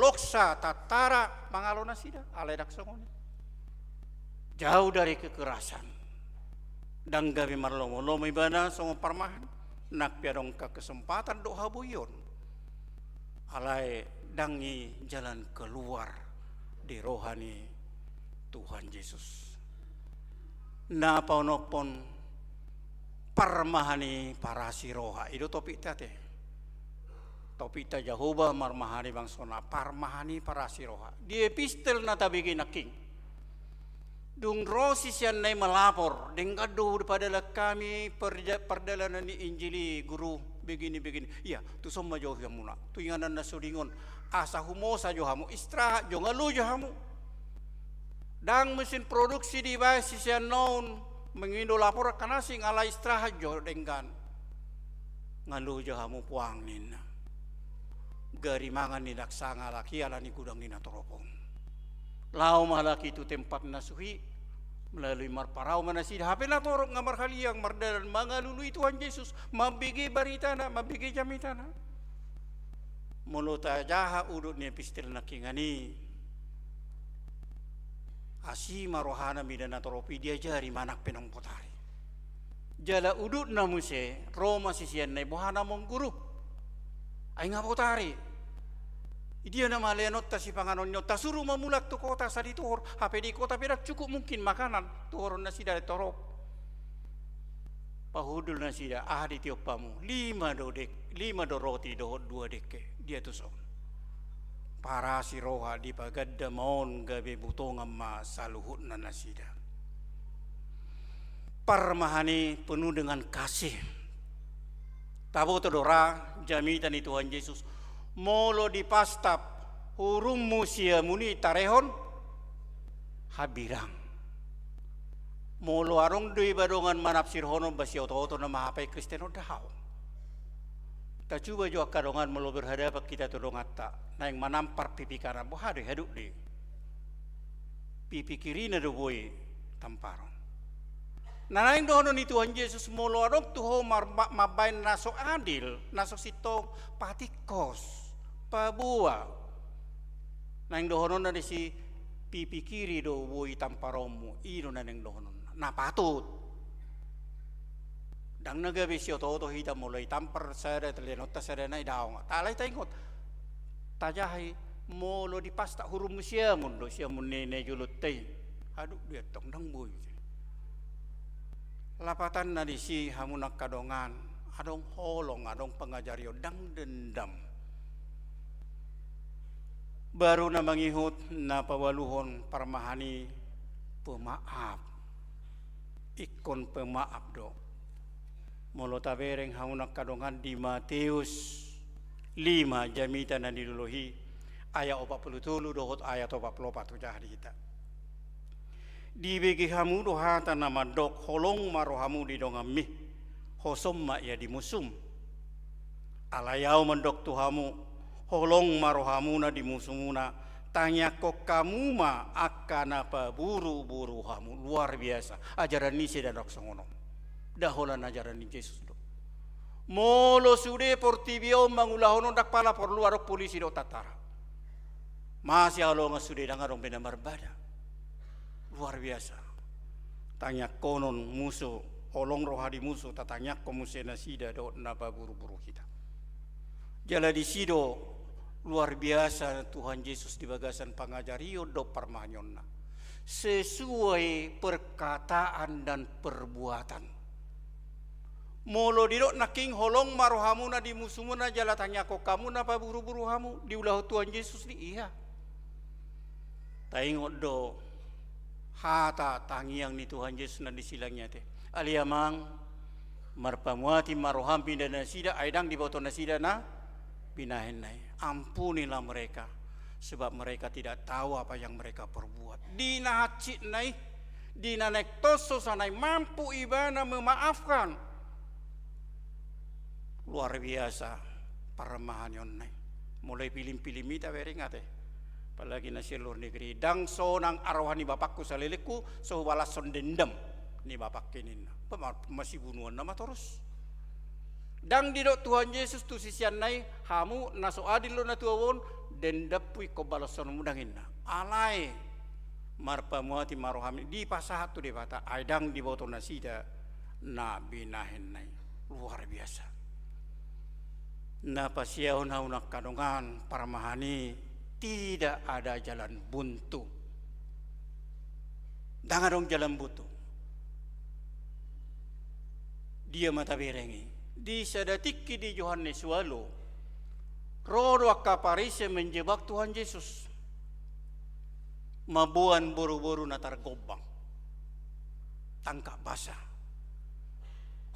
loksa tatara mangalo na sida alay daksongoni. Jauh dari kekerasan. Dan gabi marlomo-lomo ibana songo parmahan nak piadong ka kesempatan do habuyon. Alay dangi jalan keluar di rohani Tuhan Yesus. Na paunopon parmahani para siroha itu topik tate. Topik ta Jehovah marmahani bangsona parmahani para siroha. Di epistel na tabigi naking. Dung rosis yan na melapor, dengkado padala kami perdalanan ni Injili guru begini. Iya, tu sama jauh yang muna. Tu inganan na sudingon asa humosa johamu istirahat jo ngalu johamu. Dang mesin produksi di basis yan noon mengindo lapor kanasi ngala istirahat jo denggan. Ngalu johamu puangnin. Garimangan ni daksanga laki ala ni kudang ni natoropong. Lau malaki itu tempat nasuhi melalui marparau manasida hape na torok ngamar haliang mardalan mangalului Tuhan Yesus mabigi baritana mabigi jamitana mulota jaha udut ni epistel nakingani asi marohana midana toropi dia jari manak penong potari jala udut namuse Roma sisian nai bohana mongguru ay nga potari. Dia nama lenot ta si panganonyo ta suruh memulak tu kota sadi tuhor hape di kota pedak cukup mungkin makanan tuhorun nasi dari torop pahudul nasi dah di tiopamu 5 do roti do 2 deke dia tu so para si roha di pagadda maon gabe butong amma saluhut na nasi dah parmahani penuh dengan kasih tabo todora jamitan itu Tuhan Yesus molo di pastap hurum musia muni tarehon habirang molo arong dui badongan manapsir hono basi oto na mahapai Kristeno dahaw ta cuba jo kadongan molo berhadapan kita todong atta na yang manampar pipi kanan bo hade haduk di pipi kiri na do boy tamparon na lain dono ni Tuhan Yesus molo arong tuho mabain naso adil naso sitong patikos pabua nang dohonon na si pipi kiri do woi tamparomu ino na nang dohonon na patut dang nagabi siyo toto hita mulai tampar sada telenota sada na idaw nga talay taingot tajahay molo di pasta hurum siya mundo siya munene julot tay aduk dia tong dang boy lapatan na di si hamunak kadongan adong holong adong pengajario dang dendam baru na mangihut na pawaluhon parmahani pemaaf ikon pemaaf do molo tabereng hamunak kadongan di Matius 5 jamita na niluluhi ayat 47 dohot ayat 44 jah di kita di begi hamu do hata nama dok holong marohamu di dongamih hosomma ya di musum alayau mendok tuhamu holong marohamuna di musumuna tanya kok kamu ma akan apa buru-buru hamu luar biasa ajaran ni dan roksongono daholan ajaran ni Yesus do molo sude portibio mangulahono dak pala por luar polisi do tatara masih alo ngasude dangarong benamar bada luar biasa tanya konon musuh holong rohadi musuh tatanya komusena sida do napa buru-buru kita jala di sido luar biasa Tuhan Yesus di bagasan pangajario do parmanyonna sesuai perkataan dan perbuatan molo didok naking holong marohamu na di musumuna jala tanya ko kamu napa buru-buru hamu diulah Tuhan Yesus di iya taingot do hata tangiang ni Tuhan Yesus na disilangnya teh aliamang marpamuati maroham pindah nasida aidang di bawah nasida na pinahenai ampunilah mereka sebab mereka tidak tahu apa yang mereka perbuat dina hacit nai dina nek toso sanai mampu ibana memaafkan luar biasa paramahan yon nai mulai pilih-pilih mita beringate apalagi nasi luar negeri dang sonang arwahani bapakku saliliku so balas son dendam ni bapak kinin masih bunuhan nama terus Dang didok Tuhan Yesus tu sisian nai hamu naso adil lo na tuawon den dapui ko balason mudangin na. Alai marpa muati marohami di pasahat tu debata aidang di boto nasida na binahen nai. Luar biasa. Na pasiahon haunak kadongan paramahani tidak ada jalan buntu. Dangadong jalan buntu. Dia mata berengi. Di sedetik di Yohanes walu, roh akaparise menjebak Tuhan Yesus. Mabuan buru-buru natar gobang. Tangkap basah.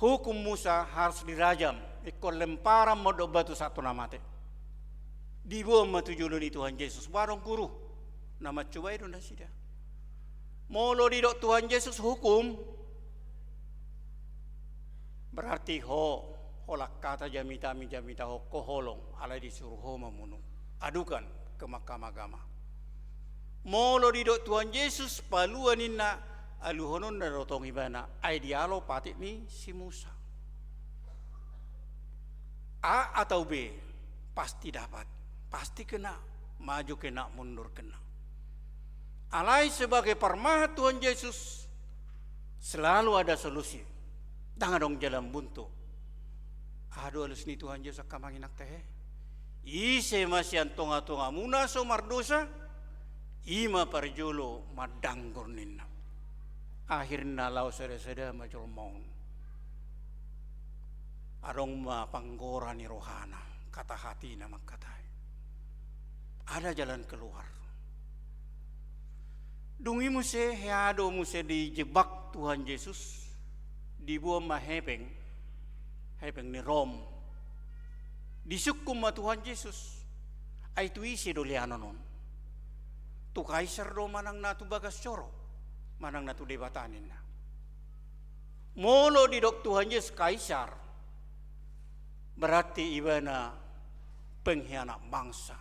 Hukum Musa harus dirajam. Ikut lemparan modok batu satu namate. Dibawa matujulun Tuhan Yesus. Warung guru. Nama coba itu nasida. Molo didok Tuhan Yesus hukum. Berarti holak kata jamita ho koholong alai disuruh ho membunuh. Adukan ke mahkamah agama. Molo didok Tuhan Yesus paluan inna aluhonon na rotong ibana ai dialo patik ni si Musa. A atau B pasti dapat, pasti kena, maju kena, mundur kena. Alai sebagai permahat Tuhan Yesus selalu ada solusi. Jangan dong jalan buntu. Aduh alus ni Tuhan Yesus kamanginak teh. Ise masih antonga-tonga muna so mardosa. Ima parjolo madanggur ninna. Akhirnya lau sada-sada majol maun. Arong ma panggora ni rohana. Kata hati nama katai. Ada jalan keluar. Dungi muse heado muse dijebak Tuhan Yesus. Dibuang mahepeng ni Rom. Disukum ma Tuhan Yesus. Ay tu isi doliano non. Tu kaisar do manang natu bagas coro. Manang natu debatanin na. Molo didok Tuhan Yesus kaisar. Berarti ibana pengkhianat bangsa.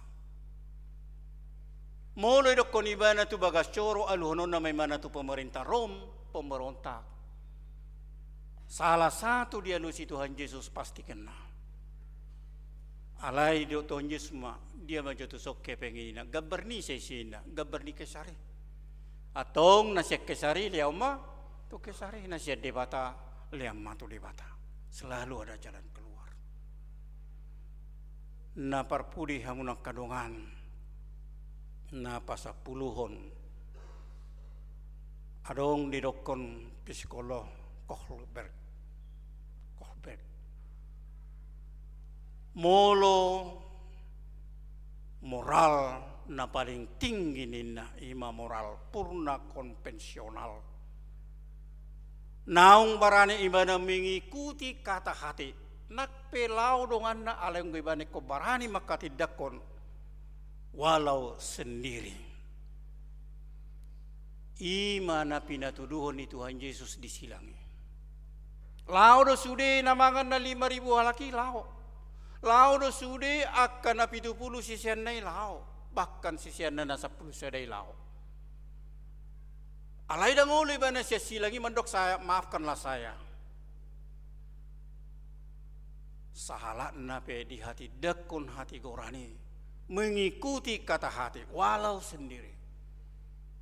Molo didok kon ibana tu bagas coro aluhonon na may mana tu pemerintah Rom. Pemberontak. Salah satu dia lusi Tuhan Yesus pasti kena. Alai do Tuhan Yesus dia majotu sok kepengina gaberni sesina gaberni kesari. Atong nasiak kesari liau ma tu kesari nasiak debata liang ma tu debata. Selalu ada jalan keluar. Na parpudi hamunak kadongan. Na pasapuluhon. Adong didokon psikolog Kohlberg. Molo moral na paling tinggi nina ima moral purna konvensional. Naung barane ibana mengikuti kata hati. Nak pelau dongan na aleng ibane ko barani makati dakon walau sendiri. Ima na pinatuduhon ni Tuhan Yesus disilangi. Lao do sude namangan na 5.000 halaki lao. Lao do sude akan na 70 sisian na lao. Bahkan sisian na 10 sadai lao. Alay dang ulo iba na siya silangi mandok saya, maafkanlah saya. Sahala na pe di hati dekon hati gorani. Mengikuti kata hati walau sendiri.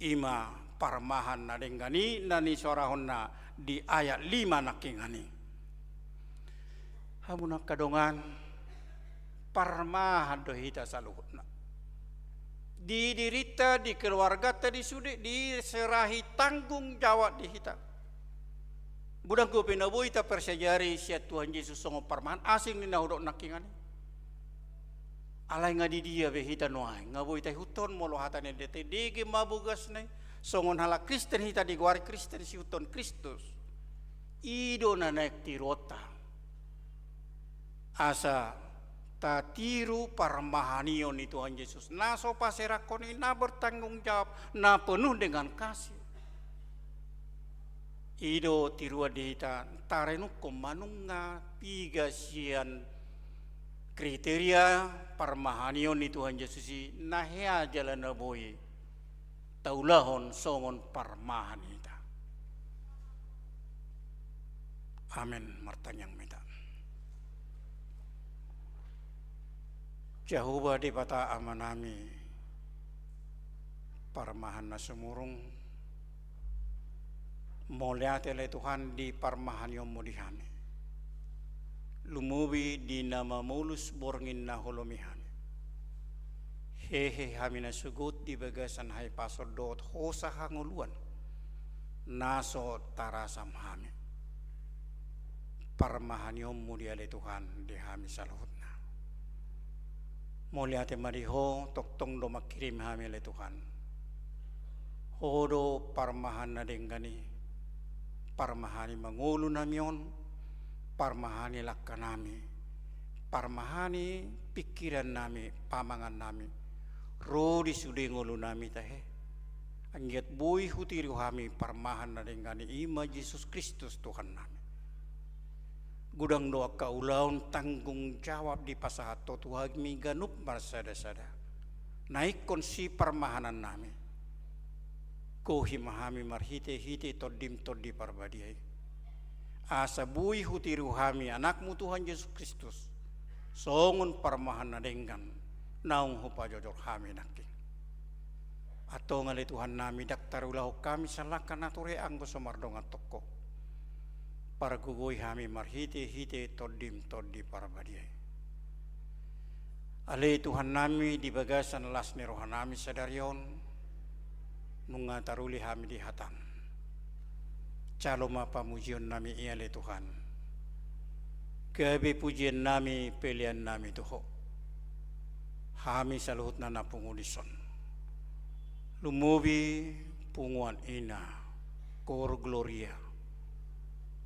Ima parmahan na denggani nani sorahon na di ayat 5 nakingani. Hamunak kadongan parmahan dohita saluhutna. Didirita di keluarga tadi sudah diserahi tanggung jawab di hita. Budang ko pinaboy ta persejari siya Tuhan Yesus songo parmahan asing ni nahudok nakingani. Alay nga di dia behita noay nga boy tay huton molo hatane dete dege mabugas nay songon hala Kristen hita di guari Kristen si huton Kristus. Ido na naik tirota. Asa tatiru parmahanion ni Tuhan Yesus. Na so paserakoni na bertanggung jawab na penuh dengan kasih. Ido tirua dihita tarenu komanunga tiga sian kriteria parmahanion ni Tuhan Yesus nahea jalan boy taulahon songon parmahanita. Amin martanyang mita. Jehovah di bata amanami parmahan na sumurong moliate le Tuhan di parmahan yung mulihami lumubi di nama mulus borngin na holomihami hehe hami na sugut di bagasan hai pasor dot hosa hanguluan naso tarasam hami parmahan yung mulia le Tuhan di hami saluhut na moliate mariho toktong do makirim hami le Tuhan hodo parmahan na denggani parmahani mangulu namion parmahani lakkanami parmahani pikiran nami pamangan nami rodi sude ngulu nami tahe anggiat bui hutiru hami parmahan na denggani ima Yesus Kristus Tuhan nami gudang doa kaulaun tanggung jawab di pasahato tuhagmi ganup marsada-sada naik konsi parmahanan nami kohi mahami marhite-hite todim todi parbadiai asa bui hutiru hami anakmu Tuhan Yesus Kristus songun parmahan nadenggan naung hupa jojor hami naking atau ngale Tuhan nami daktar ulahu kami salakan ature anggo somardonga toko para gugoi hami marhite-hite todim todi parbadiai ale Tuhan nami di bagasan lasne rohanami sadarion mengataruli hami di hatam caloma pamujian nami ia le Tuhan kebe pujian nami pelian nami tuho hami saluhut nana pungulison lumubi punguan ina kor gloria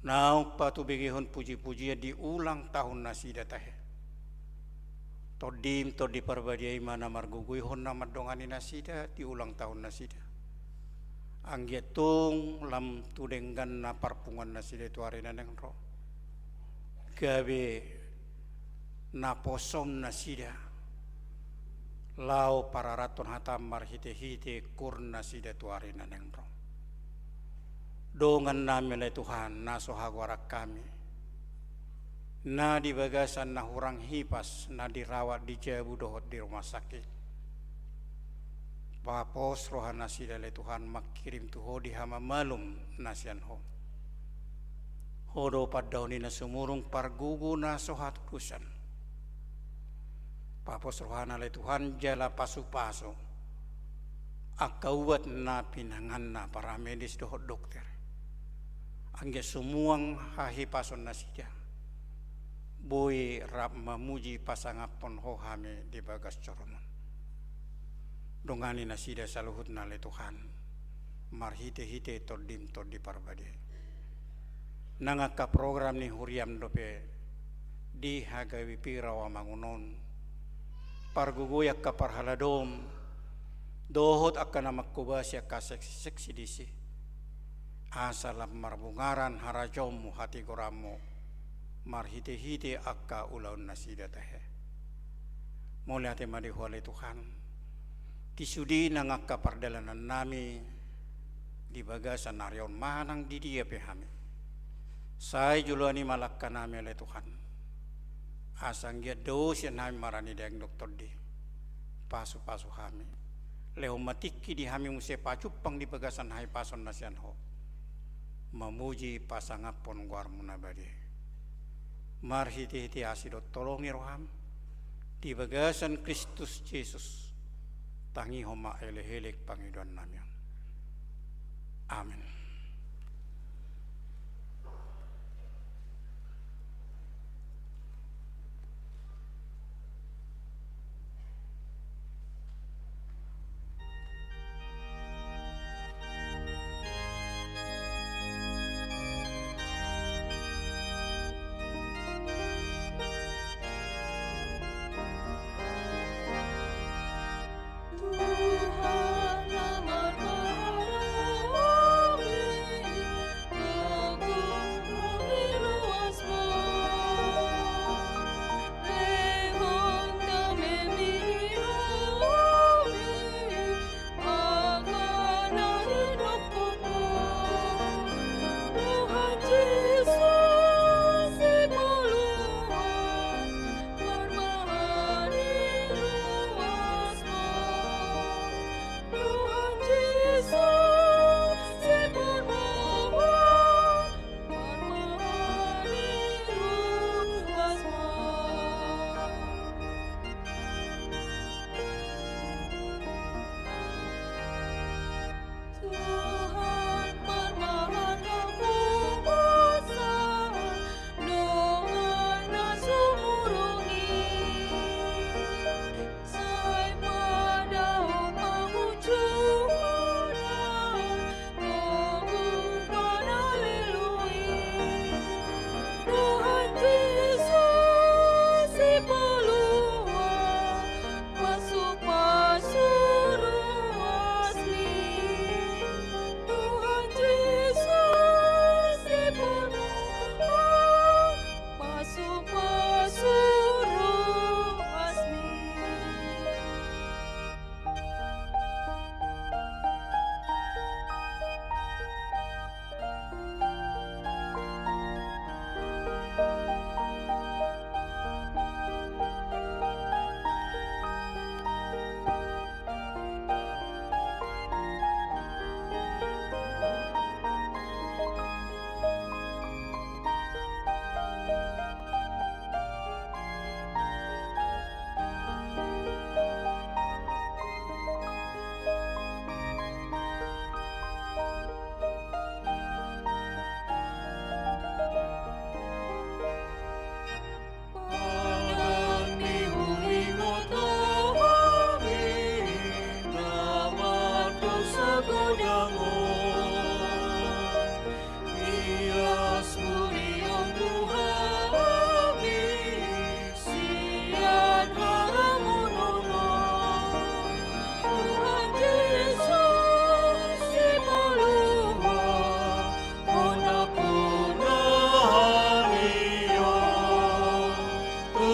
nauk patu begihon puji-pujian di ulang tahun nasida tahe todim todi parbadiai mana margugui hon nama dongani nasida di ulang tahun nasida anggiatung lam tudenggan na parpungan nasida itu arena neng ro gabe na posom nasida lau para raton hatam marhite-hite kur nasida itu arena neng ro dongan nami le Tuhan na sohagwarak kami na di bagasan na hurang hipas na dirawat di Jabu dohot di rumah sakit papos rohana sida le Tuhan makirim tuho di hama malum nasian ho hodo padauni na sumurung pargugu na sohat kusan papos rohana le Tuhan jala pasu-pasu akawat na pinangan na para medis dohot dokter angge sumuang hahi pason nasida boy rap mamuji pasangapon ho hame di bagas coromon dongani nasida saluhut na le Tuhan marhite-hite todim todi parbade nangaka program ni huriam dope di hagawi pirawa mangunon pargugoyak ka parhaladom dohot akan namakubasya ka seksi disi asalam marbungaran harajomu hati goramu marhite-hite akka ulaun nasida tahe moliate madi huale Tuhan tisudi nangaka pardalanan nami di bagasan naryon manang di dia pehami sai juluani malakka nami oleh Tuhan asang dia dos yang nami marani deng doktor di pasu-pasu hami leo matiki di hami muse pacupang di bagasan hai pason nasian ho memuji pasangapon guar munabadi marhiti-hiti asidot tolongi roham di bagasan Kristus Yesus tangi homa elehelek pangiduan namian amin. Tuhan nomor 1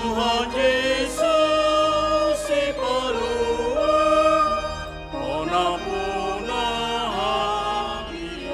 Tuhan Yesus si peluang puna-puna hati.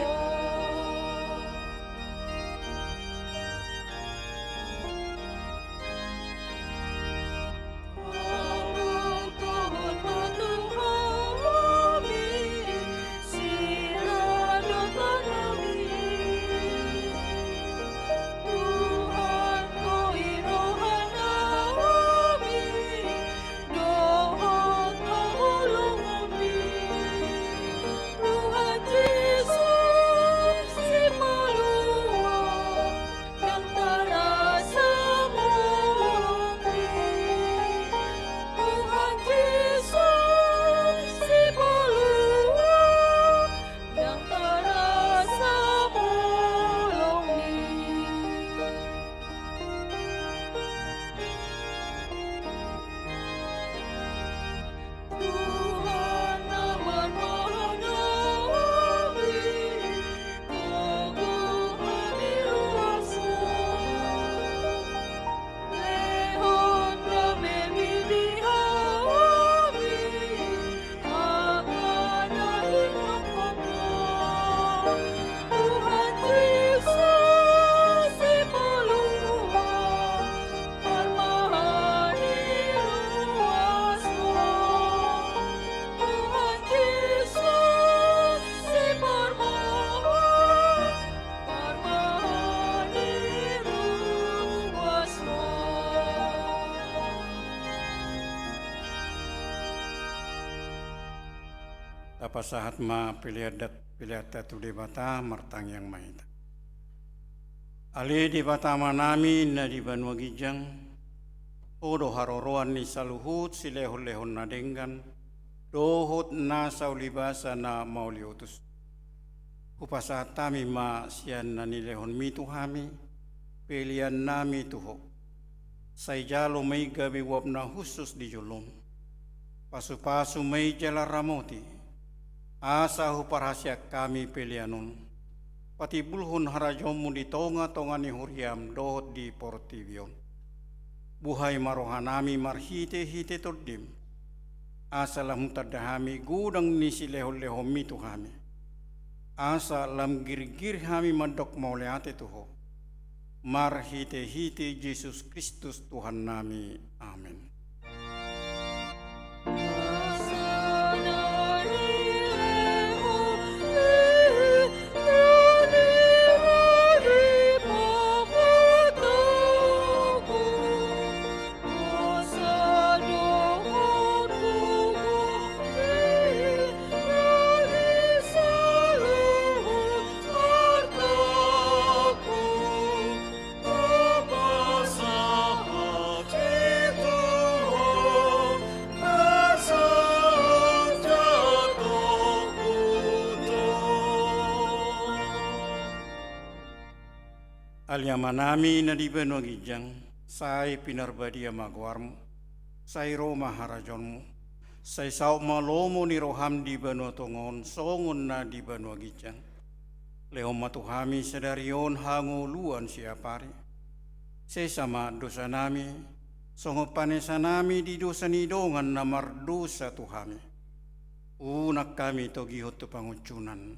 Tapasahat ma pilihat tu debata martang yang mahita. Ali debata manami na di Banua Gijang, odo haroroan ni saluhut silehon-lehon na denggan, dohot na saulibasa na mauliutus. Upasahat tami ma siyan na nilehon mitu hami, pilihan nami tuho. Say jalo may gabi wap na husus di julong. Pasu-pasu may jala ramoti. Asa huparasya kami pilihanon. Pati bulhon harajomu di tonga-tonga ni huriam dohot di portivion. Buhay marohanami marhite-hite tordim. Asa lam tadahami gudang ni sileho-leho mitu hami. Asa lam gir-gir hami mandok mauleate tuho. Marhite-hite Yesus Kristus Tuhan nami. Amin. Alyamanami na di Banua Gijang, say pinarbadia magwarmo, say Roma harajonmo, say sao malomo ni roham di Banua Tongon, songon na di Banua Gijang. Leo matuhami sedarion hanguluan siapari. Say sama dosa nami, songo panesa nami di dosa nidongan na mardosa tuhami. Unak kami togihot tu pangucunan,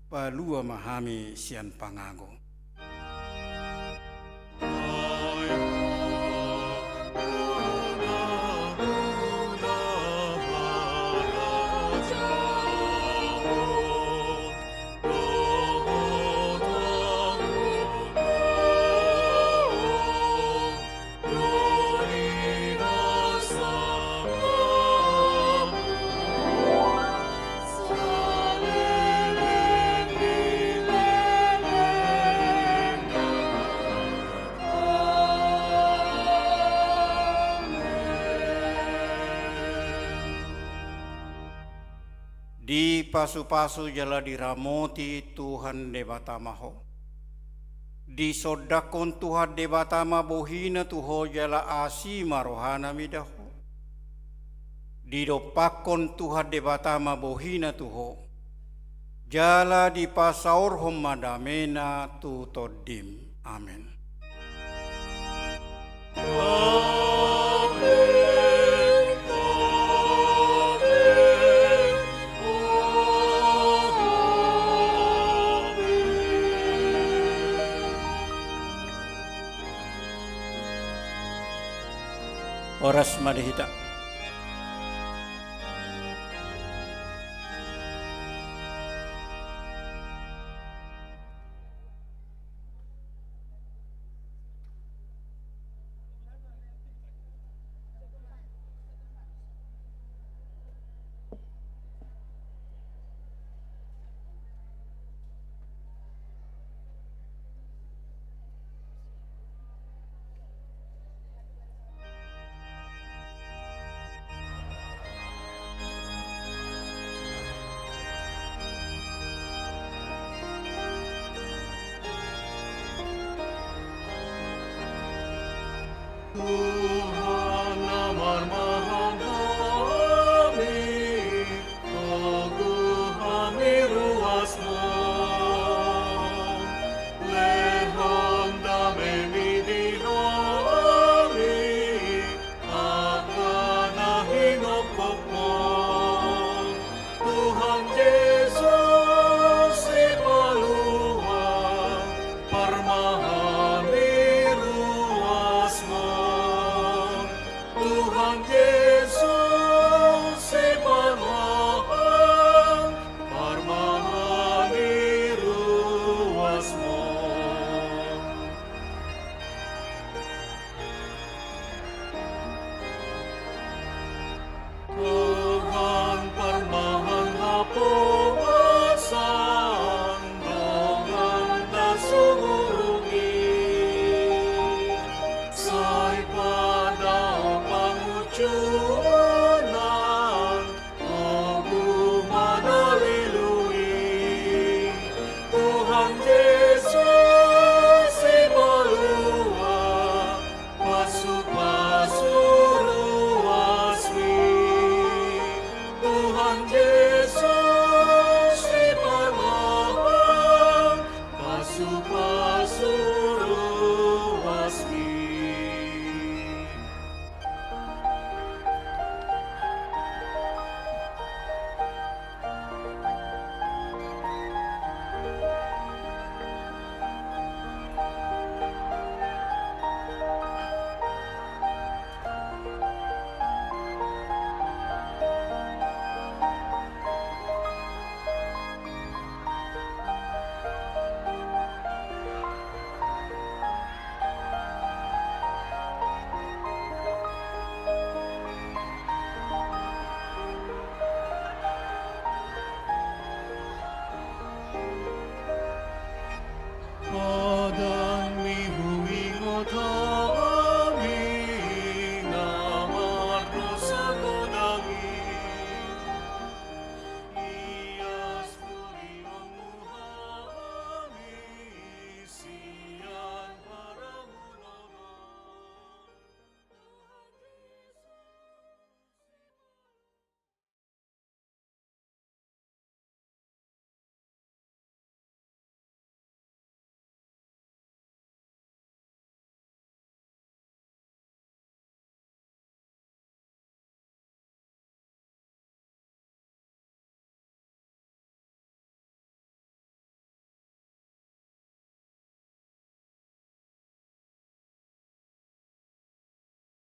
palua mahami sian pangago. Di pasu-pasu jala diramoti Tuhan debatamaho. Di sodakon Tuhan debatama bohina tuho jala asima rohana midaho. Di dopakon Tuhan debatama bohina tuho. Jala di pasaur homadamena tu todim. Amin. oras manihita